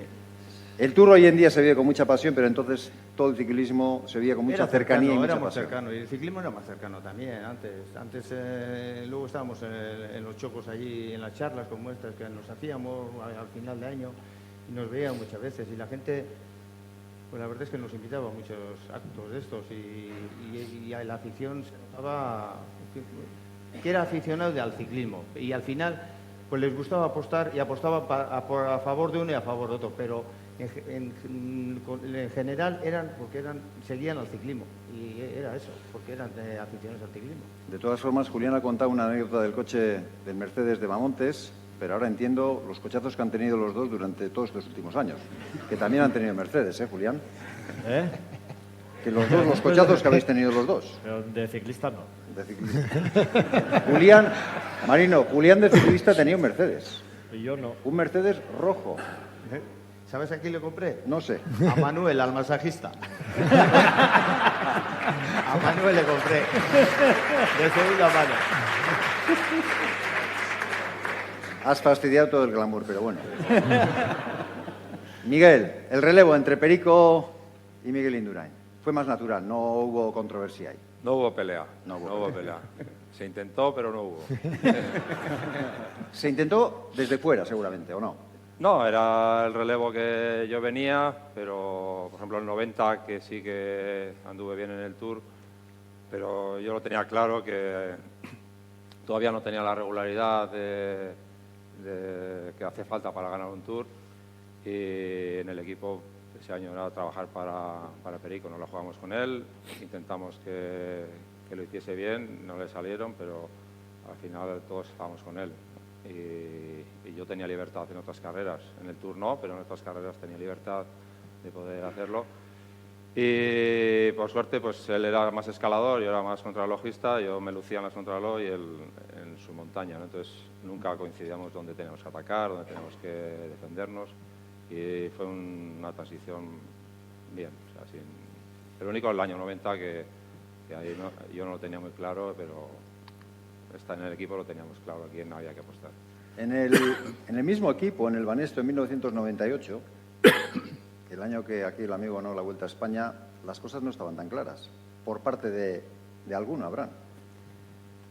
El Tour hoy en día se vive con mucha pasión, pero entonces todo el ciclismo se veía con mucha Era cercanía y cercano, mucha éramos pasión. cercanos, y el ciclismo era más cercano también antes luego estábamos en los chocos allí, en las charlas como estas que nos hacíamos al final de año y nos veían muchas veces y la gente, pues la verdad es que nos invitaba a muchos actos de estos y a la afición se notaba que era aficionado al ciclismo y al final pues les gustaba apostar y apostaba a favor de uno y a favor de otro, pero en general seguían al ciclismo y era eso, porque eran aficionados al ciclismo. De todas formas, Julián ha contado una anécdota del coche del Mercedes de Mamontes, pero ahora entiendo los cochazos que han tenido los dos durante todos estos últimos años, que también han tenido Mercedes, ¿eh, Julián? ¿Eh? Que los cochazos que habéis tenido los dos. Pero de ciclista no. De ciclista. Julián, Marino, Julián de ciclista tenía un Mercedes. Y yo no. Un Mercedes rojo. ¿Sabes a quién le compré? No sé. A Manuel, al masajista. A Manuel le compré. De segunda mano. Has fastidiado todo el glamour, pero bueno. Miguel, el relevo entre Perico y Miguel Indurain. Fue más natural, no hubo controversia ahí. No hubo pelea. No No hubo hubo pelea. Se intentó, pero no hubo. Se intentó desde fuera, seguramente, ¿o no? No, era el relevo que yo venía, pero por ejemplo el 90, que sí que anduve bien en el Tour, pero yo lo tenía claro que todavía no tenía la regularidad que hace falta para ganar un Tour y en el equipo ese año era trabajar para Perico, nos la jugamos con él, intentamos que lo hiciese bien, no le salieron, pero al final todos estábamos con él. Y yo tenía libertad en otras carreras, en el Tour no, pero en otras carreras tenía libertad de poder hacerlo. Y por suerte, pues él era más escalador, yo era más contrarrelojista, yo me lucía en las contrarreloj y él en su montaña, ¿no? Entonces nunca coincidíamos dónde teníamos que atacar, dónde teníamos que defendernos y fue una transición bien. O sea, pero único el año 90 que ahí yo no lo tenía muy claro, pero estar en el equipo lo teníamos claro, a quién había que apostar. En el mismo equipo, en el Banesto en 1998, el año que aquí el amigo ganó la Vuelta a España, las cosas no estaban tan claras, por parte de alguno, Abraham.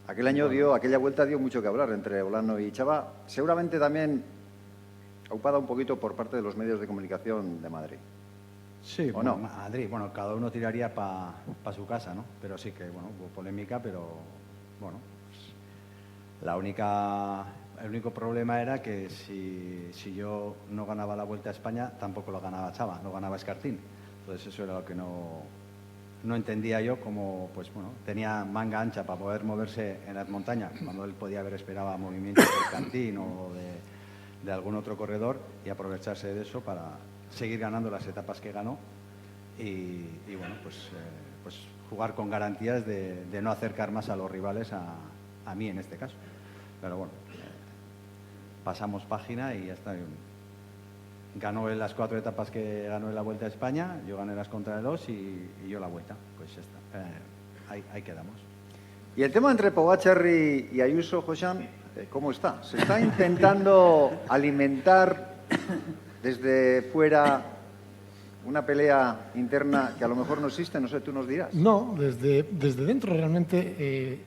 Aquella vuelta dio mucho que hablar entre Olano y Chava, seguramente también aupada un poquito por parte de los medios de comunicación de Madrid. Sí, ¿O bueno, no? Madrid, bueno, cada uno tiraría para su casa, ¿no? Pero sí que, bueno, hubo polémica, pero, bueno, el único problema era que si yo no ganaba la Vuelta a España, tampoco lo ganaba Chava, lo ganaba Escartín. Entonces eso era lo que no entendía yo, como, pues bueno, tenía manga ancha para poder moverse en las montañas, cuando él podía haber esperado movimientos de Escartín o de algún otro corredor y aprovecharse de eso para seguir ganando las etapas que ganó y bueno, pues jugar con garantías de no acercar más a los rivales a mí en este caso. Pero bueno, pasamos página y ya está. Ganó en las 4 etapas que ganó en la Vuelta a España, yo gané las contrarreloj y yo la Vuelta. Pues ya está, ahí quedamos. Y el tema entre Pogačar y Ayuso, Josan, ¿cómo está? ¿Se está intentando alimentar desde fuera una pelea interna que a lo mejor no existe? No sé, tú nos dirás. No, desde dentro realmente,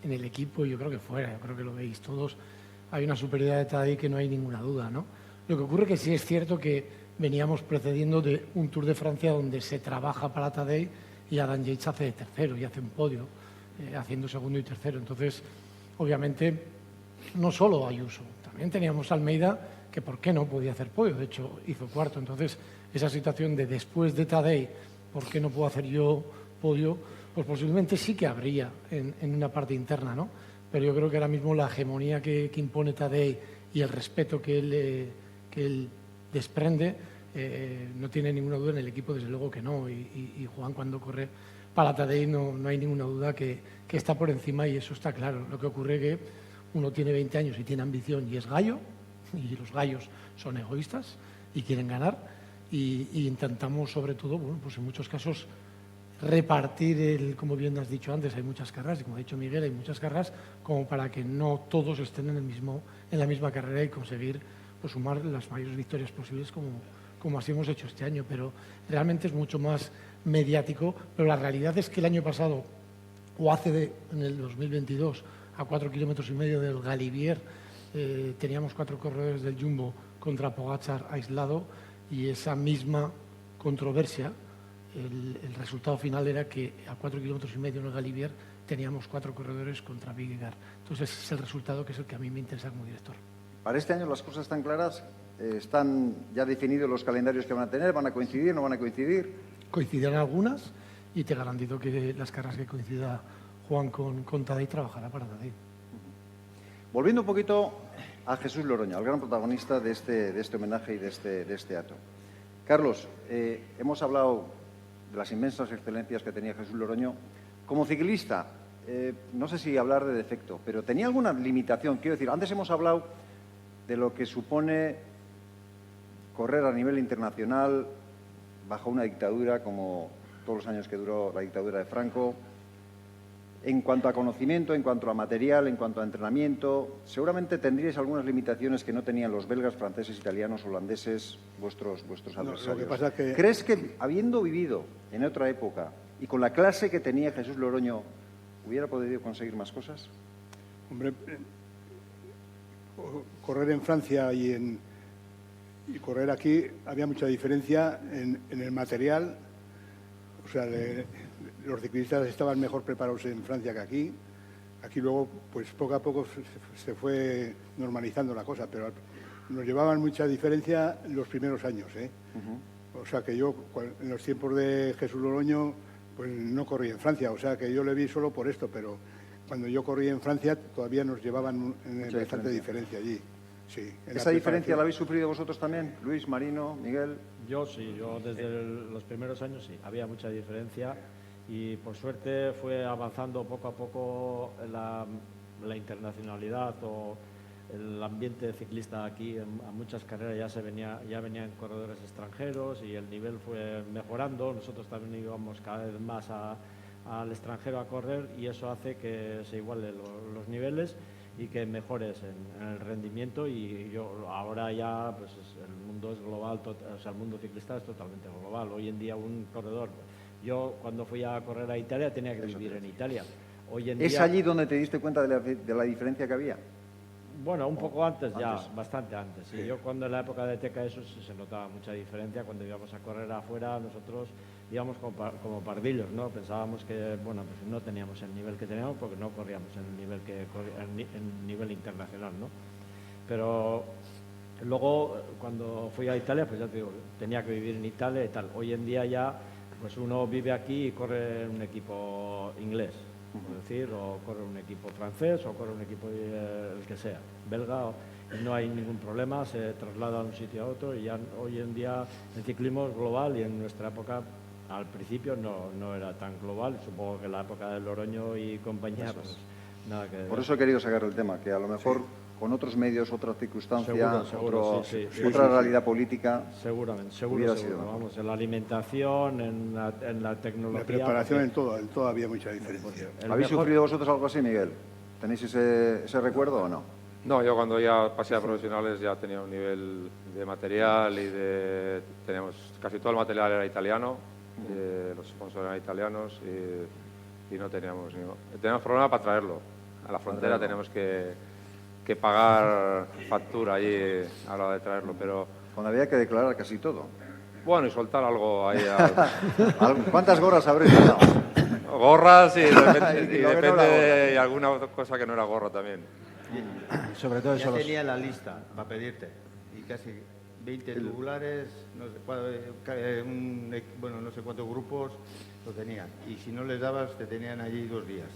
en el equipo, yo creo que fuera, yo creo que lo veis todos, hay una superioridad de Tadej que no hay ninguna duda, ¿no? Lo que ocurre que sí es cierto que veníamos precediendo de un Tour de Francia donde se trabaja para Tadej y Adam Yates hace tercero y hace un podio, haciendo segundo y tercero. Entonces, obviamente, no solo Ayuso, también teníamos a Almeida que por qué no podía hacer podio, de hecho hizo cuarto. Entonces, esa situación de después de Tadej, ¿por qué no puedo hacer yo podio? Pues posiblemente sí que habría en una parte interna, ¿no? Pero yo creo que ahora mismo la hegemonía que impone Tadej y el respeto que él desprende, no tiene ninguna duda en el equipo, desde luego que no. Y Juan, cuando corre para Tadej, no hay ninguna duda que está por encima y eso está claro. Lo que ocurre es que uno tiene 20 años y tiene ambición y es gallo, y los gallos son egoístas y quieren ganar, y intentamos, sobre todo, bueno, pues en muchos casos, repartir como bien has dicho antes, hay muchas carreras, y como ha dicho Miguel, hay muchas carreras como para que no todos estén en la misma carrera y conseguir pues, sumar las mayores victorias posibles como así hemos hecho este año. Pero realmente es mucho más mediático, pero la realidad es que el año pasado, en el 2022, a 4,5 kilómetros del Galibier, teníamos 4 corredores del Jumbo contra Pogačar aislado, y esa misma controversia, el resultado final era que a 4,5 kilómetros en el Galibier teníamos 4 corredores contra Vingegaard. Entonces, ese es el resultado que es el que a mí me interesa como director. Para este año las cosas están claras, están ya definidos los calendarios que van a tener, ¿van a coincidir, no van a coincidir? Coincidirán algunas, y te garantizo que las carreras que coincida Juan con Tadej trabajará para Tadej. Volviendo un poquito a Jesús Loroño, al gran protagonista de este homenaje y de este acto. Carlos, hemos hablado de las inmensas excelencias que tenía Jesús Loroño. Como ciclista, no sé si hablar de defecto, pero ¿tenía alguna limitación? Quiero decir, antes hemos hablado de lo que supone correr a nivel internacional bajo una dictadura como todos los años que duró la dictadura de Franco. En cuanto a conocimiento, en cuanto a material, en cuanto a entrenamiento, seguramente tendríais algunas limitaciones que no tenían los belgas, franceses, italianos, holandeses, vuestros adversarios. Lo que pasa es que... ¿Crees que, habiendo vivido en otra época y con la clase que tenía Jesús Loroño, hubiera podido conseguir más cosas? Hombre, correr en Francia y correr aquí había mucha diferencia en el material. O sea, los ciclistas estaban mejor preparados en Francia que aquí. Aquí luego, pues poco a poco se fue normalizando la cosa, pero nos llevaban mucha diferencia los primeros años, ¿eh? O sea, que yo, en los tiempos de Jesús Loroño, pues no corrí en Francia. O sea, que yo le vi solo por esto, pero cuando yo corrí en Francia todavía nos llevaban bastante diferencia allí. Sí, ¿Esa diferencia la habéis sufrido vosotros también? Luis, Marino, Miguel. Yo sí, yo desde los primeros años sí, había mucha diferencia, y por suerte fue avanzando poco a poco la internacionalidad o el ambiente ciclista aquí. A muchas carreras ya venían corredores extranjeros y el nivel fue mejorando. Nosotros también íbamos cada vez más al extranjero a correr, y eso hace que se igualen los niveles y que mejores en el rendimiento. Y yo ahora ya, pues el mundo es global, o sea, el mundo ciclista es totalmente global. Hoy en día un corredor, yo cuando fui a correr a Italia tenía que vivir en Italia. Hoy en ¿Es día, allí donde te diste cuenta de la diferencia que había? bueno, un poco antes ya, bastante antes. Sí. Yo cuando en la época de Teca eso se notaba mucha diferencia. Cuando íbamos a correr afuera, nosotros íbamos como pardillos, ¿no? Pensábamos que, bueno, pues no teníamos el nivel que teníamos porque no corríamos en el nivel internacional, ¿no? Pero luego, cuando fui a Italia, pues ya te digo, tenía que vivir en Italia y tal. Hoy en día ya, pues uno vive aquí y corre en un equipo inglés, por decir, o corre un equipo francés, o corre un equipo el que sea, belga, y no hay ningún problema, se traslada de un sitio a otro. Y ya hoy en día el ciclismo es global, y en nuestra época al principio no era tan global. Supongo que en la época de Loroño y compañía, pues nada que ver. Por eso he querido sacar el tema, que a lo mejor con otros medios, otra circunstancia, Seguro, otra realidad política. Seguramente, hubiera sido. Vamos, en la alimentación, en la tecnología. La preparación, en todo había mucha diferencia. ¿Habéis sufrido vosotros algo así, Miguel? ¿Tenéis ese recuerdo o no? No, yo cuando ya pasé a profesionales ya tenía un nivel de material teníamos casi todo el material era italiano, los sponsors eran italianos, y no teníamos problema para traerlo. A la frontera teníamos que pagar factura allí a la hora de traerlo, pero... Cuando había que declarar casi todo. Bueno, y soltar algo ahí. ¿Cuántas gorras habréis dado? Gorras y depende de alguna otra cosa que no era gorra también. Sobre todo eso. Ya tenía la lista para pedirte, y casi 20 tubulares, no sé cuántos grupos lo tenían. Y si no les dabas, te tenían allí 2 días.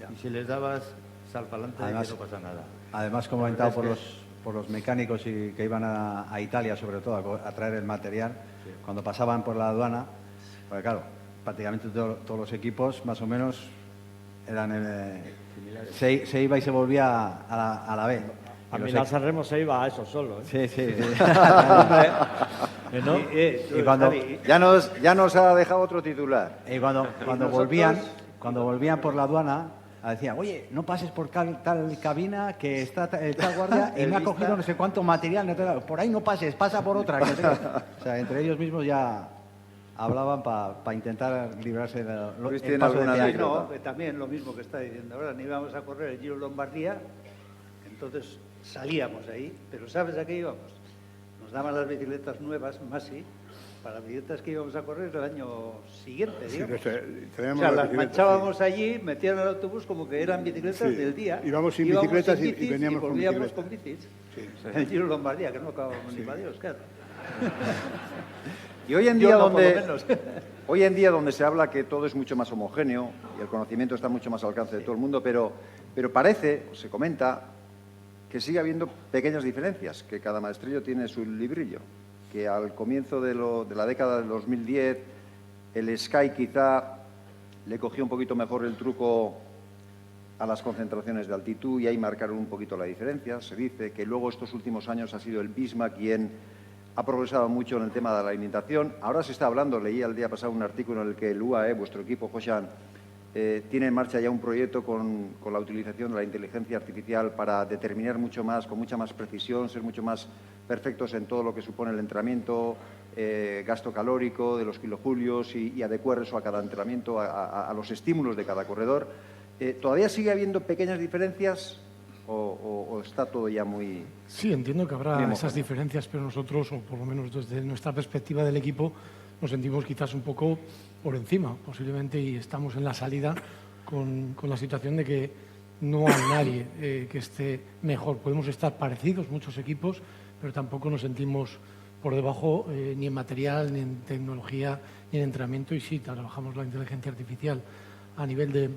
Ya. Y si les dabas, sal para adelante, y no pasa nada. Además, comentado por los mecánicos que iban a Italia, sobre todo, a traer el material, cuando pasaban por la aduana, porque claro, prácticamente todos los equipos, más o menos, eran se iba y se volvía a la vez. A mí Sanremo se iba a eso solo, ¿eh? Sí. ¿No? Y cuando ya nos ha dejado otro titular. Y cuando volvían por la aduana, decían, oye, no pases por tal cabina que está tal guardia y me ha cogido no sé cuánto material, por ahí no pases, pasa por otra. O sea, entre ellos mismos ya hablaban para intentar librarse de Luis, el ¿tiene paso de alguna peaje. anécdota? No, que también lo mismo que está diciendo ahora, ni íbamos a correr el Giro Lombardía, entonces salíamos ahí, pero ¿sabes a qué íbamos? Nos daban las bicicletas nuevas, Masi, para las bicicletas que íbamos a correr el año siguiente, Sí, digamos. traíamos O sea, las bicicletas, manchábamos allí, metían al autobús como que eran bicicletas Sí. del día. Íbamos sin bicicletas y bicis veníamos con volvíamos bicicletas. con bicis. Sí. El Giro Lombardía, que no acabamos ni para Dios, claro. Y hoy en Yo día no, por lo donde menos. hoy en día donde se habla que todo es mucho más homogéneo y el conocimiento está mucho más al alcance de todo el mundo, pero parece, o se comenta, que sigue habiendo pequeñas diferencias, que cada maestrillo tiene su librillo, que al comienzo de la década del 2010 el Sky quizá le cogió un poquito mejor el truco a las concentraciones de altitud y ahí marcaron un poquito la diferencia. Se dice que luego estos últimos años ha sido el Bisma quien ha progresado mucho en el tema de la alimentación. Ahora se está hablando, leí el día pasado un artículo en el que el UAE, vuestro equipo, Joshan, tiene en marcha ya un proyecto con la utilización de la inteligencia artificial para determinar mucho más, con mucha más precisión, ser mucho más perfectos en todo lo que supone el entrenamiento, gasto calórico de los kilojulios y adecuar eso a cada entrenamiento, a los estímulos de cada corredor. ¿Todavía sigue habiendo pequeñas diferencias o está todo ya muy...? Sí, entiendo que habrá Bien, esas homogéneo. diferencias, pero nosotros, o por lo menos desde nuestra perspectiva del equipo, nos sentimos quizás un poco por encima, posiblemente, y estamos en la salida con la situación de que no hay nadie que esté mejor. Podemos estar parecidos, muchos equipos, pero tampoco nos sentimos por debajo ni en material, ni en tecnología, ni en entrenamiento, y sí, trabajamos la inteligencia artificial a nivel de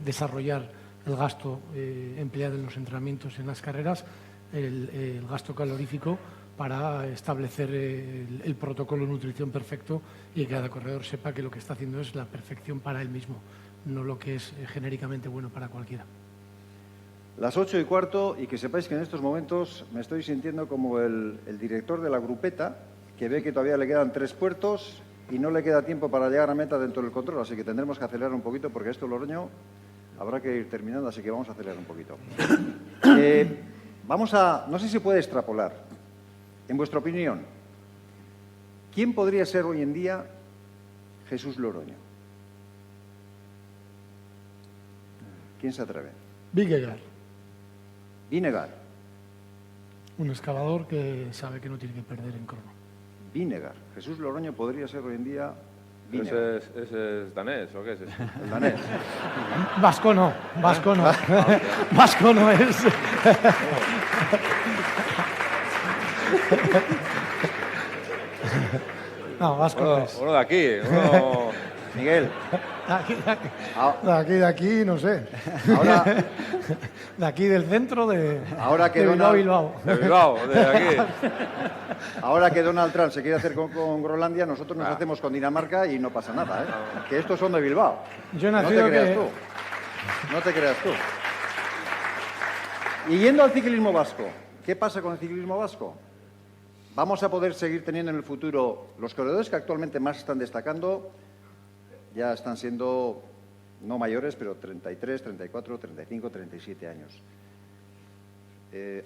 desarrollar el gasto empleado en los entrenamientos, en las carreras, el gasto calorífico, para establecer el protocolo de nutrición perfecto y que cada corredor sepa que lo que está haciendo es la perfección para él mismo, no lo que es genéricamente bueno para cualquiera. Las 8:15, y que sepáis que en estos momentos me estoy sintiendo como el director de la grupeta, que ve que todavía le quedan 3 puertos y no le queda tiempo para llegar a meta dentro del control, así que tendremos que acelerar un poquito porque esto, Logroño, habrá que ir terminando, así que vamos a acelerar un poquito. No sé si puede extrapolar. En vuestra opinión, ¿quién podría ser hoy en día Jesús Logroño? ¿Quién se atreve? Vingegaard, Vinegar. un excavador que sabe que no tiene que perder en crono. Vinegar. Jesús Logroño podría ser hoy en día Vinegar. ¿Ese es danés o qué es eso? El danés. Vasco no, Vasco no. Vasco no es. No, Vasco no es. Uno de aquí, uno... Miguel, De aquí, no sé. ahora, De aquí del centro de Ahora que de Donald- Bilbao. de Bilbao, de aquí. ahora que Donald Trump se quiere hacer con Groenlandia, nosotros nos hacemos con Dinamarca y no pasa nada, ¿eh? Que estos son de Bilbao. Yo he No te nacido creas que... tú. No te creas tú. Y yendo al ciclismo vasco, ¿qué pasa con el ciclismo vasco? Vamos a poder seguir teniendo en el futuro los corredores que actualmente más están destacando, ya están siendo no mayores, pero 33, 34, 35, 37 años.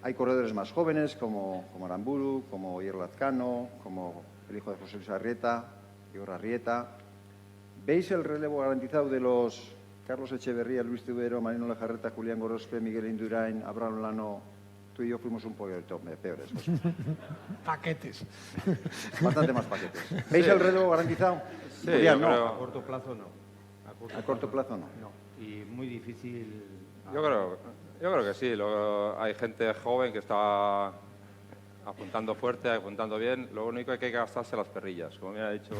Hay corredores más jóvenes como Aramburu, como Ier Lazcano, como el hijo de José Luis Arrieta, Igor Arrieta. ¿Veis el relevo garantizado de los Carlos Echeverría, Luis Tubero, Marino Lejarreta, Julián Gorospe, Miguel Indurain, Abraham Lano? Tú y yo fuimos un poco peores. José. Paquetes. Bastante más paquetes. ¿Veis el relevo garantizado? Sí, Julián, yo no. creo. A corto plazo no. A corto plazo no. No. Y muy difícil. Yo creo que sí. Hay gente joven que está apuntando fuerte, apuntando bien. Lo único que hay que gastarse las perrillas. Como me ha dicho,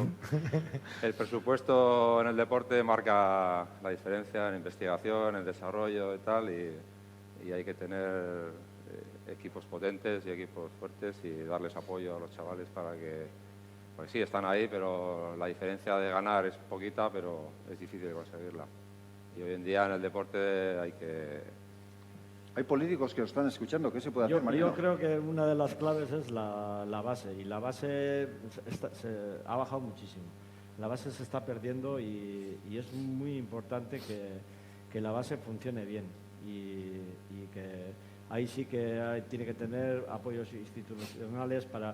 el presupuesto en el deporte marca la diferencia en investigación, en desarrollo y tal. Y hay que tener equipos potentes y equipos fuertes y darles apoyo a los chavales para que... Pues sí, están ahí, pero la diferencia de ganar es poquita, pero es difícil conseguirla. Y hoy en día en el deporte hay que... Hay políticos que os están escuchando. ¿Qué se puede hacer, Yo Marino? creo que una de las claves es la base, y la base se ha bajado muchísimo. La base se está perdiendo y es muy importante que la base funcione bien y que ahí sí que tiene que tener apoyos institucionales para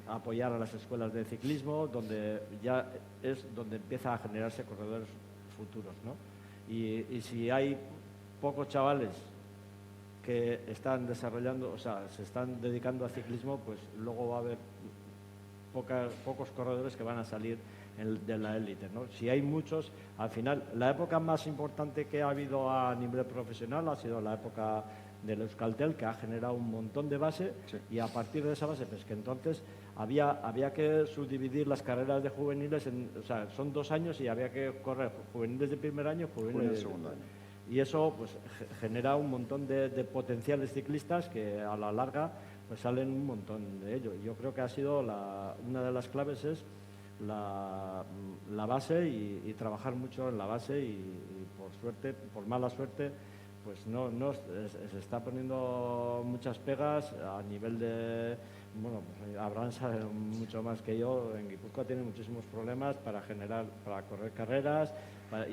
apoyar a las escuelas de ciclismo, donde ya es donde empieza a generarse corredores futuros, ¿no? Y si hay pocos chavales que están desarrollando, o sea, se están dedicando al ciclismo, pues luego va a haber pocos corredores que van a salir de la élite, ¿no? Si hay muchos, al final, la época más importante que ha habido a nivel profesional ha sido la época del Euskaltel, que ha generado un montón de base, sí. Y a partir de esa base, pues que entonces había que subdividir las carreras de juveniles, o sea, son 2 años y había que correr juveniles de primer año, juveniles de segundo año. Y eso pues genera un montón de potenciales ciclistas que a la larga pues salen un montón de ellos. Yo creo que ha sido una de las claves es la base y trabajar mucho en la base y por suerte, por mala suerte, pues se está poniendo muchas pegas a nivel de, bueno, pues Abraham sabe mucho más que yo, en Guipúzcoa tiene muchísimos problemas para correr carreras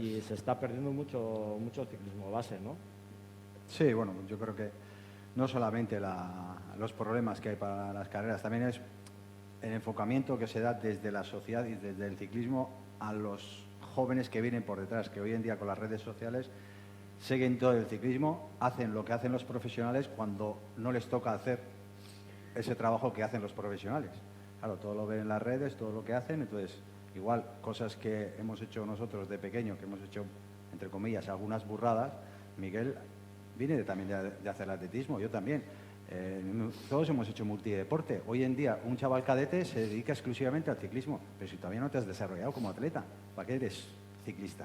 y se está perdiendo mucho ciclismo base, ¿no? Sí, bueno, yo creo que no solamente los problemas que hay para las carreras, también es el enfocamiento que se da desde la sociedad y desde el ciclismo a los jóvenes que vienen por detrás, que hoy en día con las redes sociales siguen todo el ciclismo, hacen lo que hacen los profesionales cuando no les toca hacer ese trabajo que hacen los profesionales. Claro, todo lo ven en las redes, todo lo que hacen, entonces igual cosas que hemos hecho nosotros de pequeño, que hemos hecho, entre comillas, algunas burradas, Miguel viene también de hacer atletismo, yo también. Todos hemos hecho multideporte. Hoy en día un chaval cadete se dedica exclusivamente al ciclismo, pero si todavía no te has desarrollado como atleta, ¿para qué eres ciclista?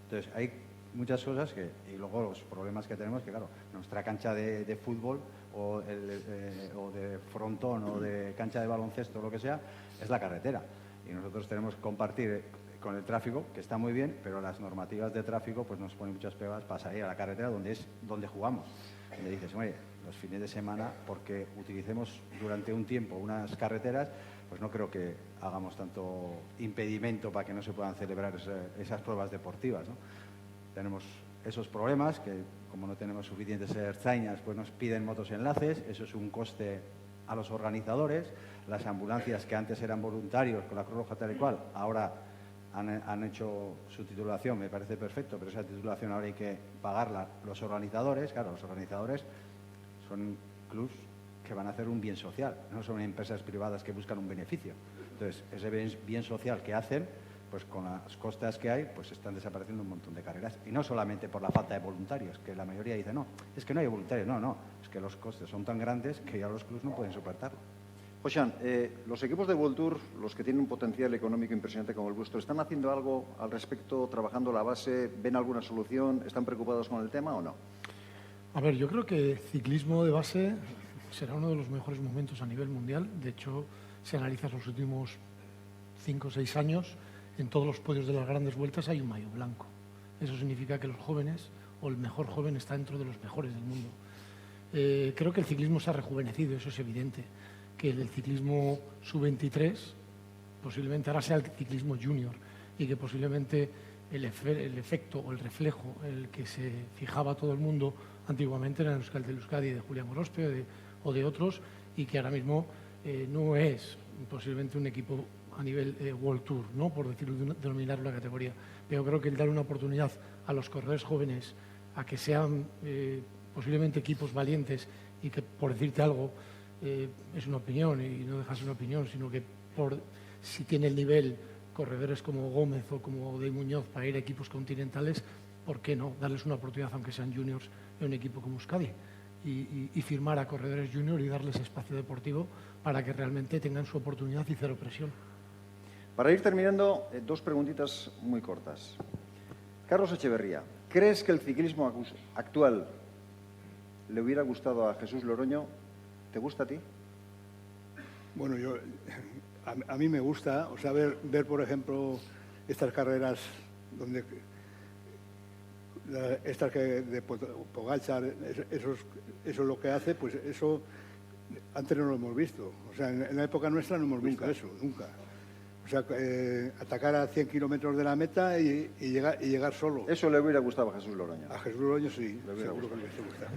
Entonces hay muchas cosas y luego los problemas que tenemos, que claro, nuestra cancha de fútbol o de frontón o de cancha de baloncesto o lo que sea, es la carretera. Y nosotros tenemos que compartir con el tráfico, que está muy bien, pero las normativas de tráfico pues nos ponen muchas pegas para salir a la carretera donde jugamos. Le dices, oye, los fines de semana, porque utilicemos durante un tiempo unas carreteras, pues no creo que hagamos tanto impedimento para que no se puedan celebrar esas pruebas deportivas, ¿no? Tenemos esos problemas que, como no tenemos suficientes ertzainas, pues nos piden motos enlaces, eso es un coste a los organizadores. Las ambulancias que antes eran voluntarios con la Cruz Roja tal y cual, ahora han hecho su titulación, me parece perfecto, pero esa titulación ahora hay que pagarla los organizadores. Claro, los organizadores son clubs que van a hacer un bien social, no son empresas privadas que buscan un beneficio. Entonces, ese bien social que hacen, pues con las costas que hay, pues están desapareciendo un montón de carreras. Y no solamente por la falta de voluntarios, que la mayoría dice, no, es que no hay voluntarios. No, es que los costes son tan grandes que ya los clubs no pueden soportarlo. Joxan, los equipos de World Tour, los que tienen un potencial económico impresionante como el vuestro, ¿están haciendo algo al respecto, trabajando la base? ¿Ven alguna solución? ¿Están preocupados con el tema o no? A ver, yo creo que ciclismo de base será uno de los mejores momentos a nivel mundial. De hecho, si analizas los últimos 5 o 6 años, en todos los podios de las grandes vueltas hay un maillot blanco. Eso significa que los jóvenes, o el mejor joven, está dentro de los mejores del mundo. Creo que el ciclismo se ha rejuvenecido, eso es evidente. Que el ciclismo sub-23 posiblemente ahora sea el ciclismo junior y que posiblemente el efecto o el reflejo, el que se fijaba todo el mundo antiguamente era el Euskaltel Euskadi de Julián Gorospe o de otros, y que ahora mismo no es posiblemente un equipo a nivel World Tour, ¿no? Por denominar una categoría. Pero creo que el dar una oportunidad a los corredores jóvenes a que sean posiblemente equipos valientes y que, por decirte algo, es una opinión y no dejas una opinión, sino que si tiene el nivel corredores como Gómez o como de Muñoz para ir a equipos continentales, ¿por qué no darles una oportunidad, aunque sean juniors, en un equipo como Euskadi? Y firmar a corredores juniors y darles espacio deportivo para que realmente tengan su oportunidad y cero presión. Para ir terminando, 2 preguntitas muy cortas. Carlos Echeverría, ¿crees que el ciclismo actual le hubiera gustado a Jesús Loroño? ¿Te gusta a ti? Bueno, a mí me gusta, o sea, ver, por ejemplo, estas carreras donde estas que de Pogačar, eso es lo que hace, pues eso antes no lo hemos visto. O sea, en la época nuestra no hemos visto eso, nunca. O sea, atacar a 100 kilómetros de la meta y llegar solo. Eso le hubiera gustado a Jesús Loroño. A Jesús Loroño sí, seguro que le hubiera gustado.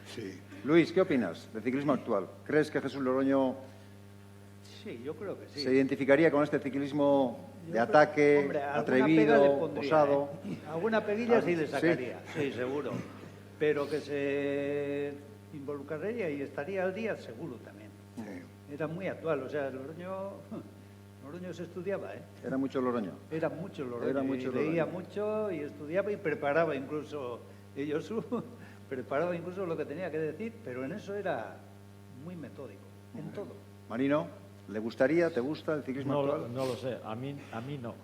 Sí. Luis, ¿qué opinas del ciclismo actual? ¿Crees que Jesús Loroño Sí, yo creo que sí. ¿Se identificaría con este ciclismo Yo de creo- ataque, hombre, alguna pega atrevido, le pondría, osado? Alguna peguilla sí le Sí. sacaría, sí, seguro. Pero que se involucraría y estaría al día, seguro también. Era muy actual, o sea, Loroño se estudiaba, ¿eh? Era mucho Loroño. Era mucho Loroño, Era mucho y leía Loroño. mucho y estudiaba y preparaba incluso, preparaba incluso lo que tenía que decir, pero en eso era muy metódico, en todo. Marino, ¿le gustaría, te gusta el ciclismo No, actual? no lo sé, a mí no.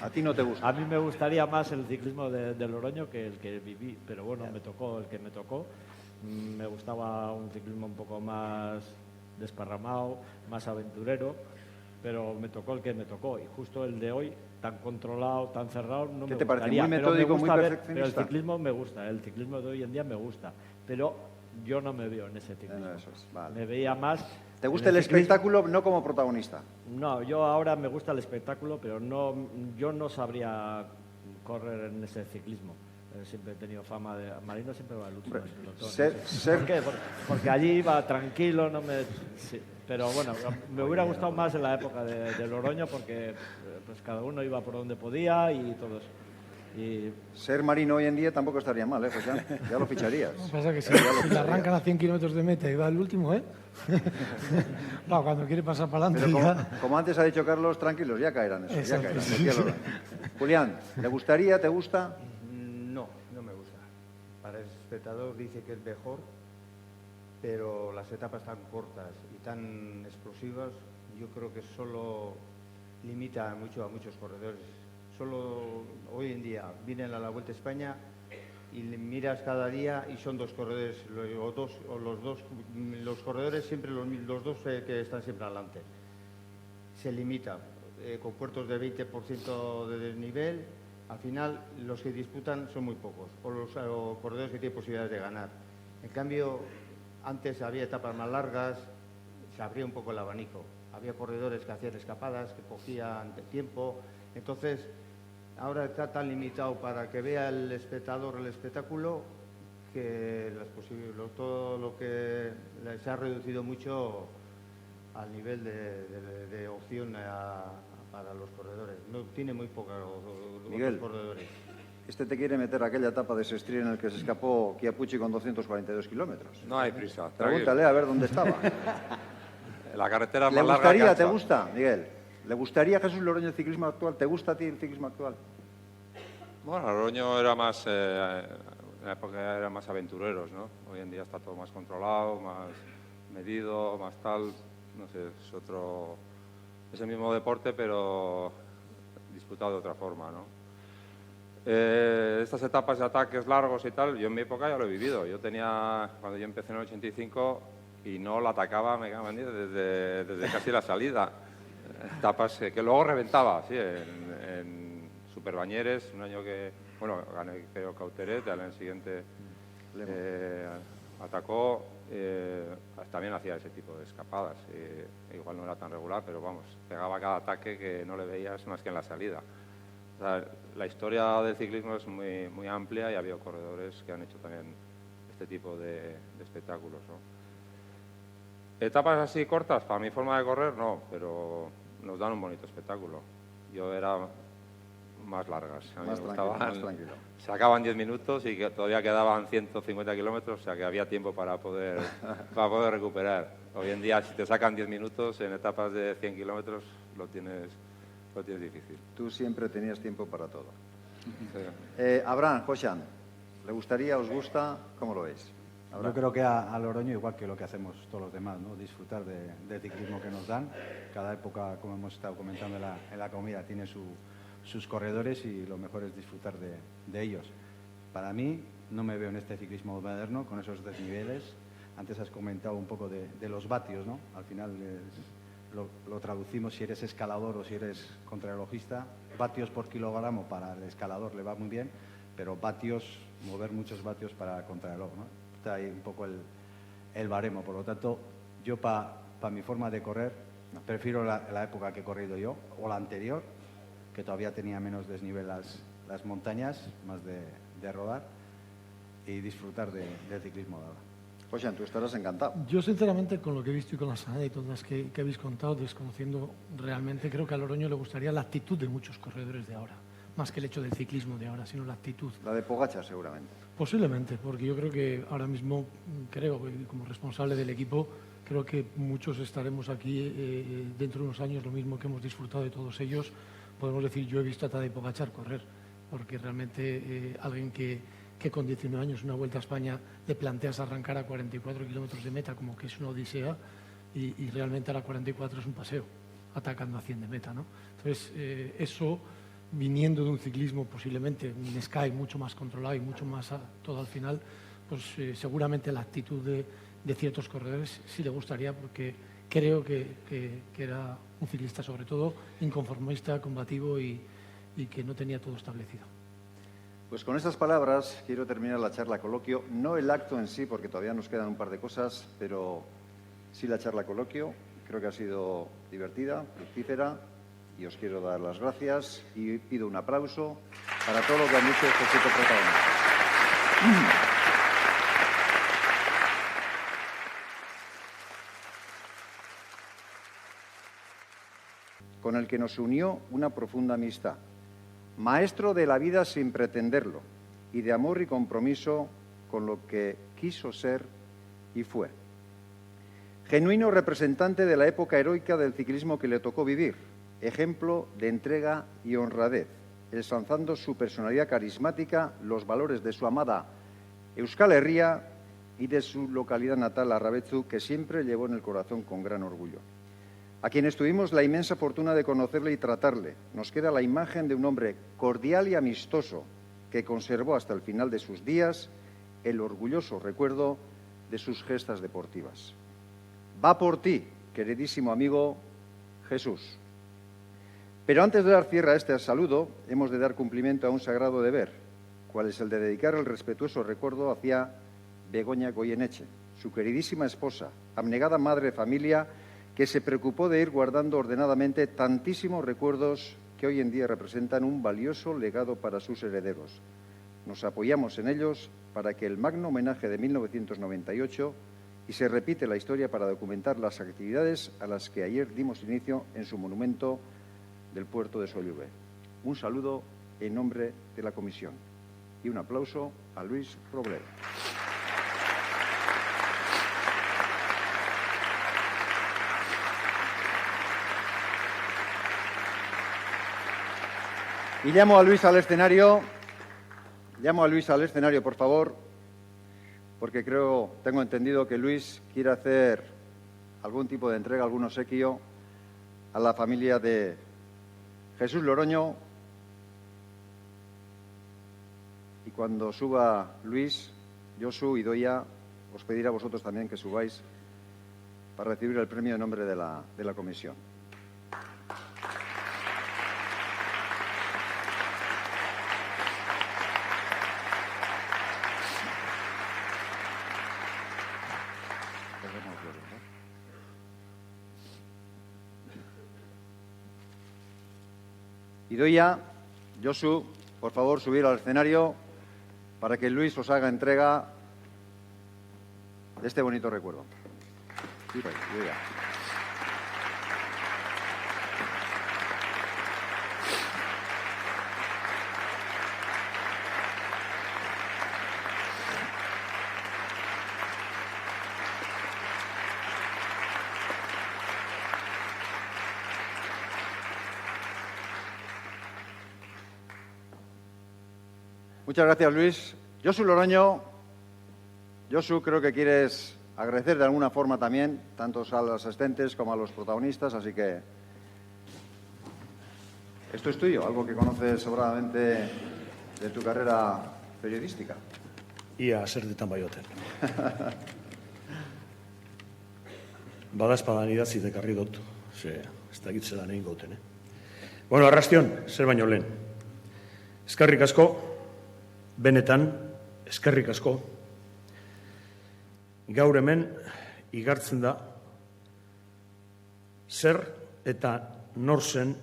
A ti no te gusta. A mí me gustaría más el ciclismo de Loroño que el que viví, pero bueno, me tocó el que me tocó. Me gustaba un ciclismo un poco más desparramado, más aventurero, pero me tocó el que me tocó. Y justo el de hoy, tan controlado, tan cerrado, no ¿Qué me te parece? gustaría. Muy Pero me metódico, muy gusta ver- perfeccionista. Pero el ciclismo me gusta, el ciclismo de hoy en día me gusta. Pero yo no me veo en ese ciclismo. Eso es, vale. Me veía más... ¿Te gusta en el ciclismo- espectáculo, no como protagonista? No, yo ahora me gusta el espectáculo, pero no, yo no sabría correr en ese ciclismo. Siempre he tenido fama de... Marino siempre va al último. Hombre, en el pelotón, ser- no sé. ser- ¿Por qué? Porque allí iba tranquilo, no me... sí. Pero bueno, me hubiera gustado más en la época de Loroño porque pues cada uno iba por donde podía y todos. Y Ser Marino hoy en día tampoco estaría mal, ¿eh, José? Ya lo ficharías. Lo que pasa es que si, Ya lo si le ficharías. arrancan a 100 kilómetros de meta y va al último, ¿eh? Va, cuando quiere pasar para Pero adelante como antes ha dicho Carlos, tranquilos, ya caerán eso, ya Exacto, caerán. sí, Aquí a sí. Loroño. Julián, ¿le gustaría, te gusta? No, no me gusta. Para el espectador dice que es mejor, pero las etapas tan cortas y tan explosivas, yo creo que solo limita mucho a muchos corredores. Solo hoy en día vienen a la Vuelta a España y le miras cada día y son dos corredores, los corredores siempre los dos que están siempre adelante. Se limita con puertos de 20% de desnivel. Al final, los que disputan son muy pocos, o los corredores que tienen posibilidades de ganar. En cambio, antes había etapas más largas, se abría un poco el abanico. Había corredores que hacían escapadas, que cogían tiempo. Entonces, ahora está tan limitado para que vea el espectador el espectáculo que todo lo que se ha reducido mucho al nivel de opción para los corredores. No tiene muy pocos Miguel. corredores. Este te quiere meter aquella etapa de Sestri en el que se escapó Chiapucci con 242 kilómetros. No hay prisa. Pregúntale a ver dónde estaba. La carretera es ¿Le más larga gustaría, que te ancha. gusta, Miguel? ¿Le gustaría a Jesús Loroño el ciclismo actual? ¿Te gusta a ti el ciclismo actual? Bueno, Loroño era más, en la época era más aventureros, ¿no? Hoy en día está todo más controlado, más medido, más tal, no sé, es el mismo deporte, pero disputado de otra forma, ¿no? Estas etapas de ataques largos y tal, yo en mi época ya lo he vivido. Cuando yo empecé en el 85 y no la atacaba, me cago en Dios, desde casi la salida. Etapas que luego reventaba, sí, en Superbañeres, un año que, bueno, gané creo Cauteret, al año siguiente atacó, también hacía ese tipo de escapadas. Igual no era tan regular, pero vamos, pegaba cada ataque que no le veías más que en la salida. O sea, la historia del ciclismo es muy, muy amplia y ha habido corredores que han hecho también este tipo de espectáculos, ¿no? Etapas así cortas, para mi forma de correr, no, pero nos dan un bonito espectáculo. Yo era más largas. A mí Más me tranquilo, gustaban, más tranquilo. se acaban 10 minutos y que todavía quedaban 150 kilómetros, o sea que había tiempo para poder recuperar. Hoy en día, si te sacan 10 minutos en etapas de 100 kilómetros, lo tienes difícil. Tú siempre tenías tiempo para todo. Sí. Abraham, Joshan, ¿le gustaría, os gusta? ¿Cómo lo veis? Yo creo que a Loroño, igual que lo que hacemos todos los demás, ¿no? Disfrutar del ciclismo que nos dan. Cada época, como hemos estado comentando en la comida, tiene sus corredores y lo mejor es disfrutar de ellos. Para mí, no me veo en este ciclismo moderno con esos desniveles. Antes has comentado un poco de los vatios, ¿no? Al final lo traducimos si eres escalador o si eres contrarrelojista. Vatios por kilogramo para el escalador le va muy bien, pero mover muchos vatios para contrarreloj, ¿no? Está ahí un poco el baremo. Por lo tanto, yo para mi forma de correr prefiero la época que he corrido yo o la anterior, que todavía tenía menos desnivel las montañas, más de rodar y disfrutar del ciclismo de ahora. José, tú estarás encantado. Yo, sinceramente, con lo que he visto y con las anécdotas que habéis contado, desconociendo realmente, creo que a Loroño le gustaría la actitud de muchos corredores de ahora, más que el hecho del ciclismo de ahora, sino la actitud. La de Pogačar, seguramente. Posiblemente, porque yo creo que ahora mismo, como responsable del equipo, creo que muchos estaremos aquí dentro de unos años, lo mismo que hemos disfrutado de todos ellos. Podemos decir, yo he visto a Tadej Pogačar correr, porque realmente alguien que con 19 años, una Vuelta a España, le planteas arrancar a 44 kilómetros de meta, como que es una odisea, y realmente a la 44 es un paseo, atacando a 100 de meta, ¿no? Entonces, eso, viniendo de un ciclismo posiblemente, un Sky mucho más controlado y mucho más todo al final, pues seguramente la actitud de ciertos corredores sí le gustaría, porque creo que era un ciclista sobre todo inconformista, combativo y que no tenía todo establecido. Pues con estas palabras quiero terminar la charla coloquio, no el acto en sí, porque todavía nos quedan un par de cosas, pero sí la charla coloquio. Creo que ha sido divertida, fructífera, y os quiero dar las gracias y pido un aplauso para todo lo que han dicho estos 7 protagonistas. Con el que nos unió una profunda amistad. Maestro de la vida sin pretenderlo, y de amor y compromiso con lo que quiso ser y fue. Genuino representante de la época heroica del ciclismo que le tocó vivir, ejemplo de entrega y honradez, ensalzando su personalidad carismática, los valores de su amada Euskal Herria y de su localidad natal, Arrabetzu, que siempre llevó en el corazón con gran orgullo. A quienes tuvimos la inmensa fortuna de conocerle y tratarle, nos queda la imagen de un hombre cordial y amistoso que conservó hasta el final de sus días el orgulloso recuerdo de sus gestas deportivas. Va por ti, queridísimo amigo Jesús. Pero antes de dar cierre a este saludo, hemos de dar cumplimiento a un sagrado deber, cual es el de dedicar el respetuoso recuerdo hacia Begoña Goyeneche, su queridísima esposa, abnegada madre de familia, que se preocupó de ir guardando ordenadamente tantísimos recuerdos que hoy en día representan un valioso legado para sus herederos. Nos apoyamos en ellos para que el magno homenaje de 1998 y se repite la historia para documentar las actividades a las que ayer dimos inicio en su monumento del puerto de Sollube. Un saludo en nombre de la comisión y un aplauso a Luis Robledo. Y llamo a Luis al escenario, por favor, porque tengo entendido que Luis quiere hacer algún tipo de entrega, algún obsequio a la familia de Jesús Loroño. Y cuando suba Luis, Josu y Doya, os pediré a vosotros también que subáis para recibir el premio en nombre de la comisión. Idoia, Josu, por favor, subir al escenario para que Luis os haga entrega de este bonito recuerdo. Idoia. Muchas gracias, Luis. Josu Loroño, Josu, creo que quieres agradecer de alguna forma también, tanto a los asistentes como a los protagonistas, así que esto es tuyo, algo que conoces sobradamente de tu carrera periodística. Ia zertetan baioten. Badazpadan idatzi dekarri dut, ze ez dakit zelan egin gauten. Bueno, arrastion, zer baino lehen. Eskerrik asko, benetan, eskerrik asko, gaur hemen igartzen da zer eta nor zen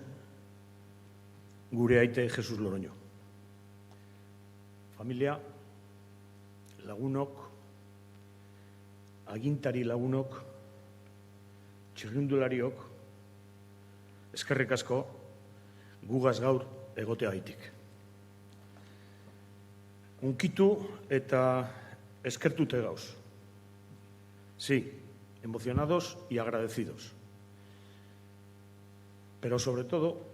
gure aite Jesus Loroño. Familia, lagunok, agintari lagunok, txirrindulariok, eskerrik asko gugaz gaur egoteagaitik. Unkitu eta eskertute gauz. Sí, emocionados y agradecidos. Pero sobre todo,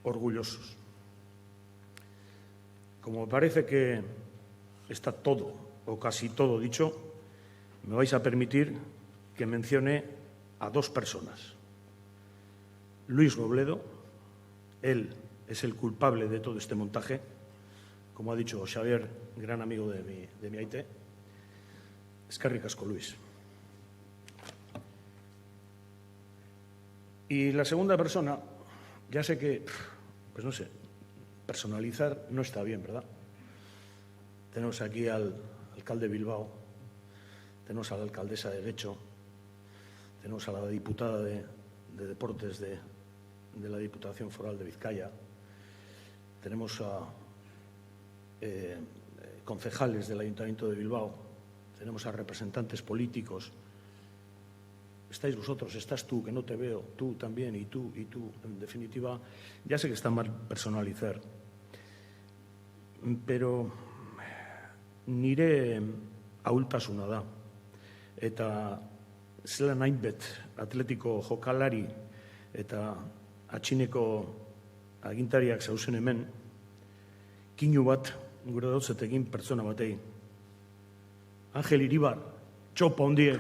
orgullosos. Como me parece que está todo o casi todo dicho, me vais a permitir que mencione a dos personas. Luis Robledo, él es el culpable de todo este montaje, como ha dicho Xavier, gran amigo de mi aite. Eskerrik asko, Luis. Y la segunda persona, ya sé que, pues no sé, personalizar no está bien, ¿verdad? Tenemos aquí al alcalde de Bilbao, tenemos a la alcaldesa de Getxo, tenemos a la diputada de Deportes de la Diputación Foral de Vizcaya, tenemos a concejales del Ayuntamiento de Bilbao, tenemos a representantes políticos. Estáis vosotros, estás tú, que no te veo, tú también, y tú. En definitiva, ya sé que está mal personalizar, pero nire ahultasuna da. Eta zelan hainbet atletiko jokalari eta atxineko agintariak zauzen hemen, kinu bat gure dauzetekin pertsona batei. Angel Iribar, txopa hondie.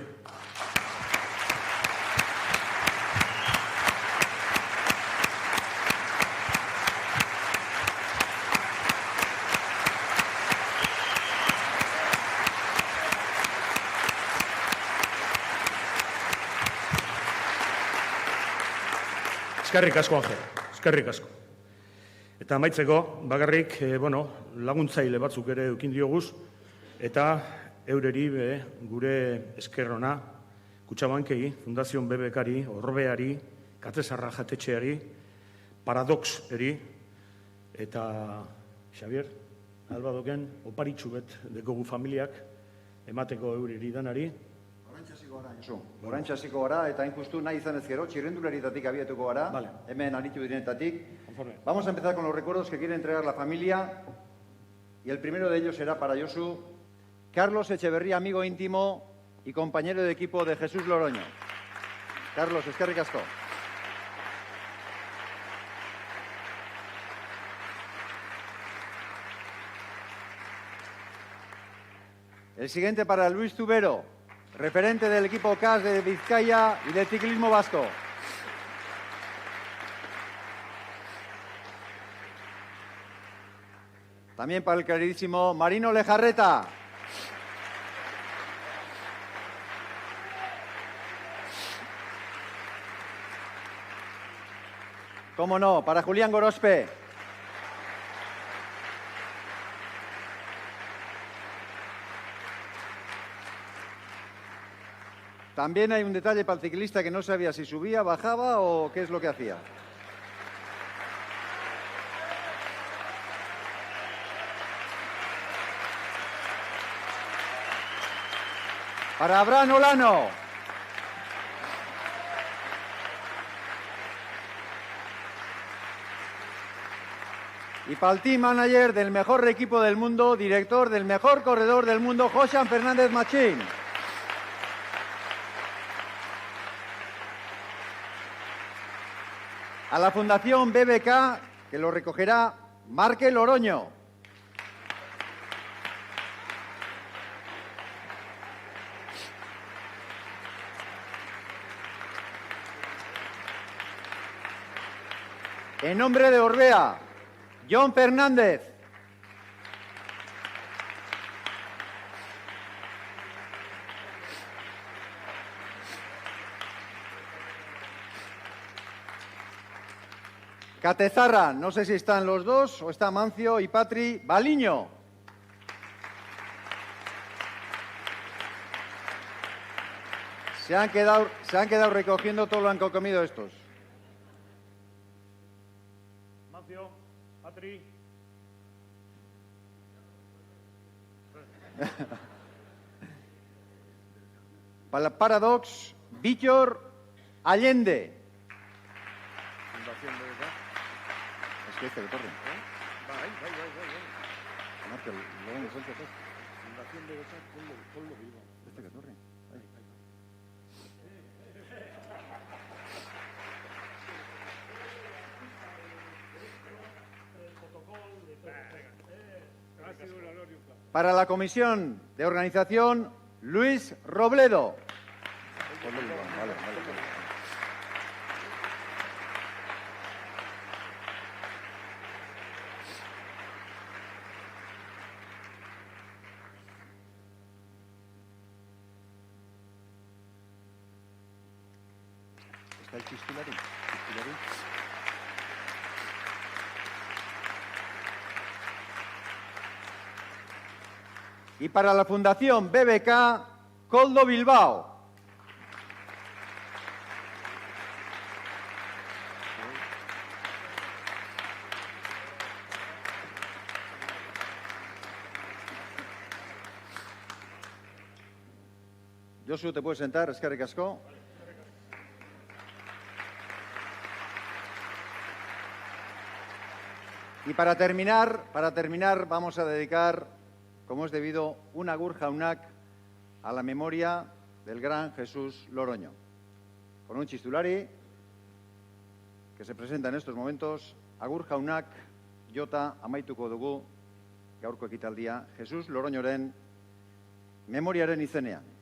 Eskerrik asko, Angel, eskerrik asko. Eta amaitzeko, bakarrik, laguntzaile batzuk ere eukin dioguz, eta eureri gure eskerrona, Kutxabankei, Fundazion BBKari, Orbeari, Katzezarra Jatetxeari, Paradoxeri, eta Xavier, albadoken, oparitxu bet dekogu familiak, emateko eureri danari. Horantxe hasiko gara, eta injustu nahi izan ez gero, txirrendularitatik abiatuko gara, hemen aritu direnetatik. Vamos a empezar con los recuerdos que quiere entregar la familia, y el primero de ellos será para Josu, Carlos Echeverría, amigo íntimo y compañero de equipo de Jesús Loroño. Carlos, eskerrik asko. El siguiente para Luis Tubero, referente del equipo CAS de Vizcaya y del ciclismo vasco. También para el queridísimo Marino Lejarreta. Cómo no, para Julián Gorospe. También hay un detalle para el ciclista que no sabía si subía, bajaba o qué es lo que hacía. Para Abraham Olano. Y para el team manager del mejor equipo del mundo, director del mejor corredor del mundo, Josan Fernández Machín. A la Fundación BBK, que lo recogerá Marque Loroño. En nombre de Orbea, John Fernández. Catezarra, no sé si están los dos, o está Mancio y Patri. Baliño. Se han quedado recogiendo todo lo han comido estos. Mancio, Patri. Para Paradox, Víctor Allende. Es que este que corre. Marca, luego me sueltas esto. Este que corre. Para la Comisión de Organización, Luis Robledo. Vale. ¿Está el Chistulari? Y para la Fundación BBK, Koldo Bilbao. Josu, te puedes sentar, eskerrik asko. Y para terminar, vamos a dedicar, como es debido, un agur jaunak a la memoria del gran Jesús Loroño. Con un chistulari que se presenta en estos momentos, agur jaunak jota amaituko dugu gaurko ekitaldia Jesús Loroñoren memoriaren izenean.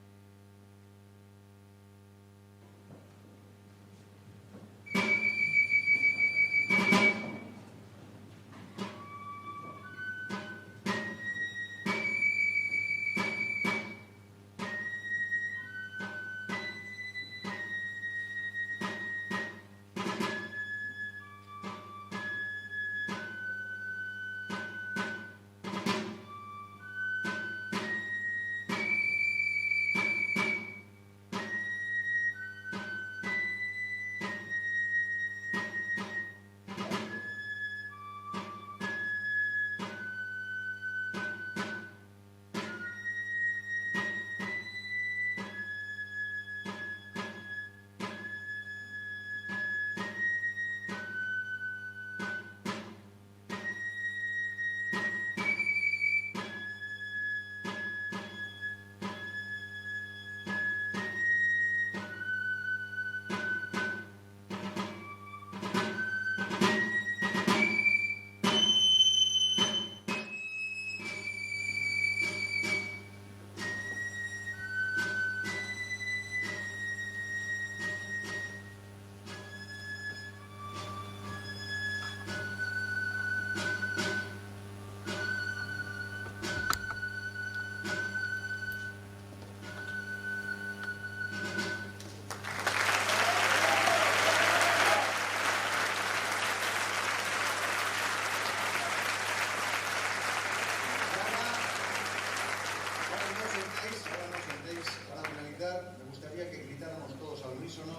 Me gustaría que gritáramos todos al unísono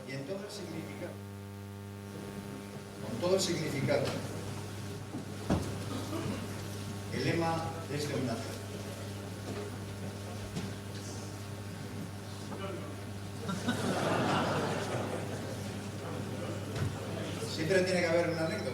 y en todo el significado, con todo el significado, el lema de este homenaje. Siempre tiene que haber una anécdota.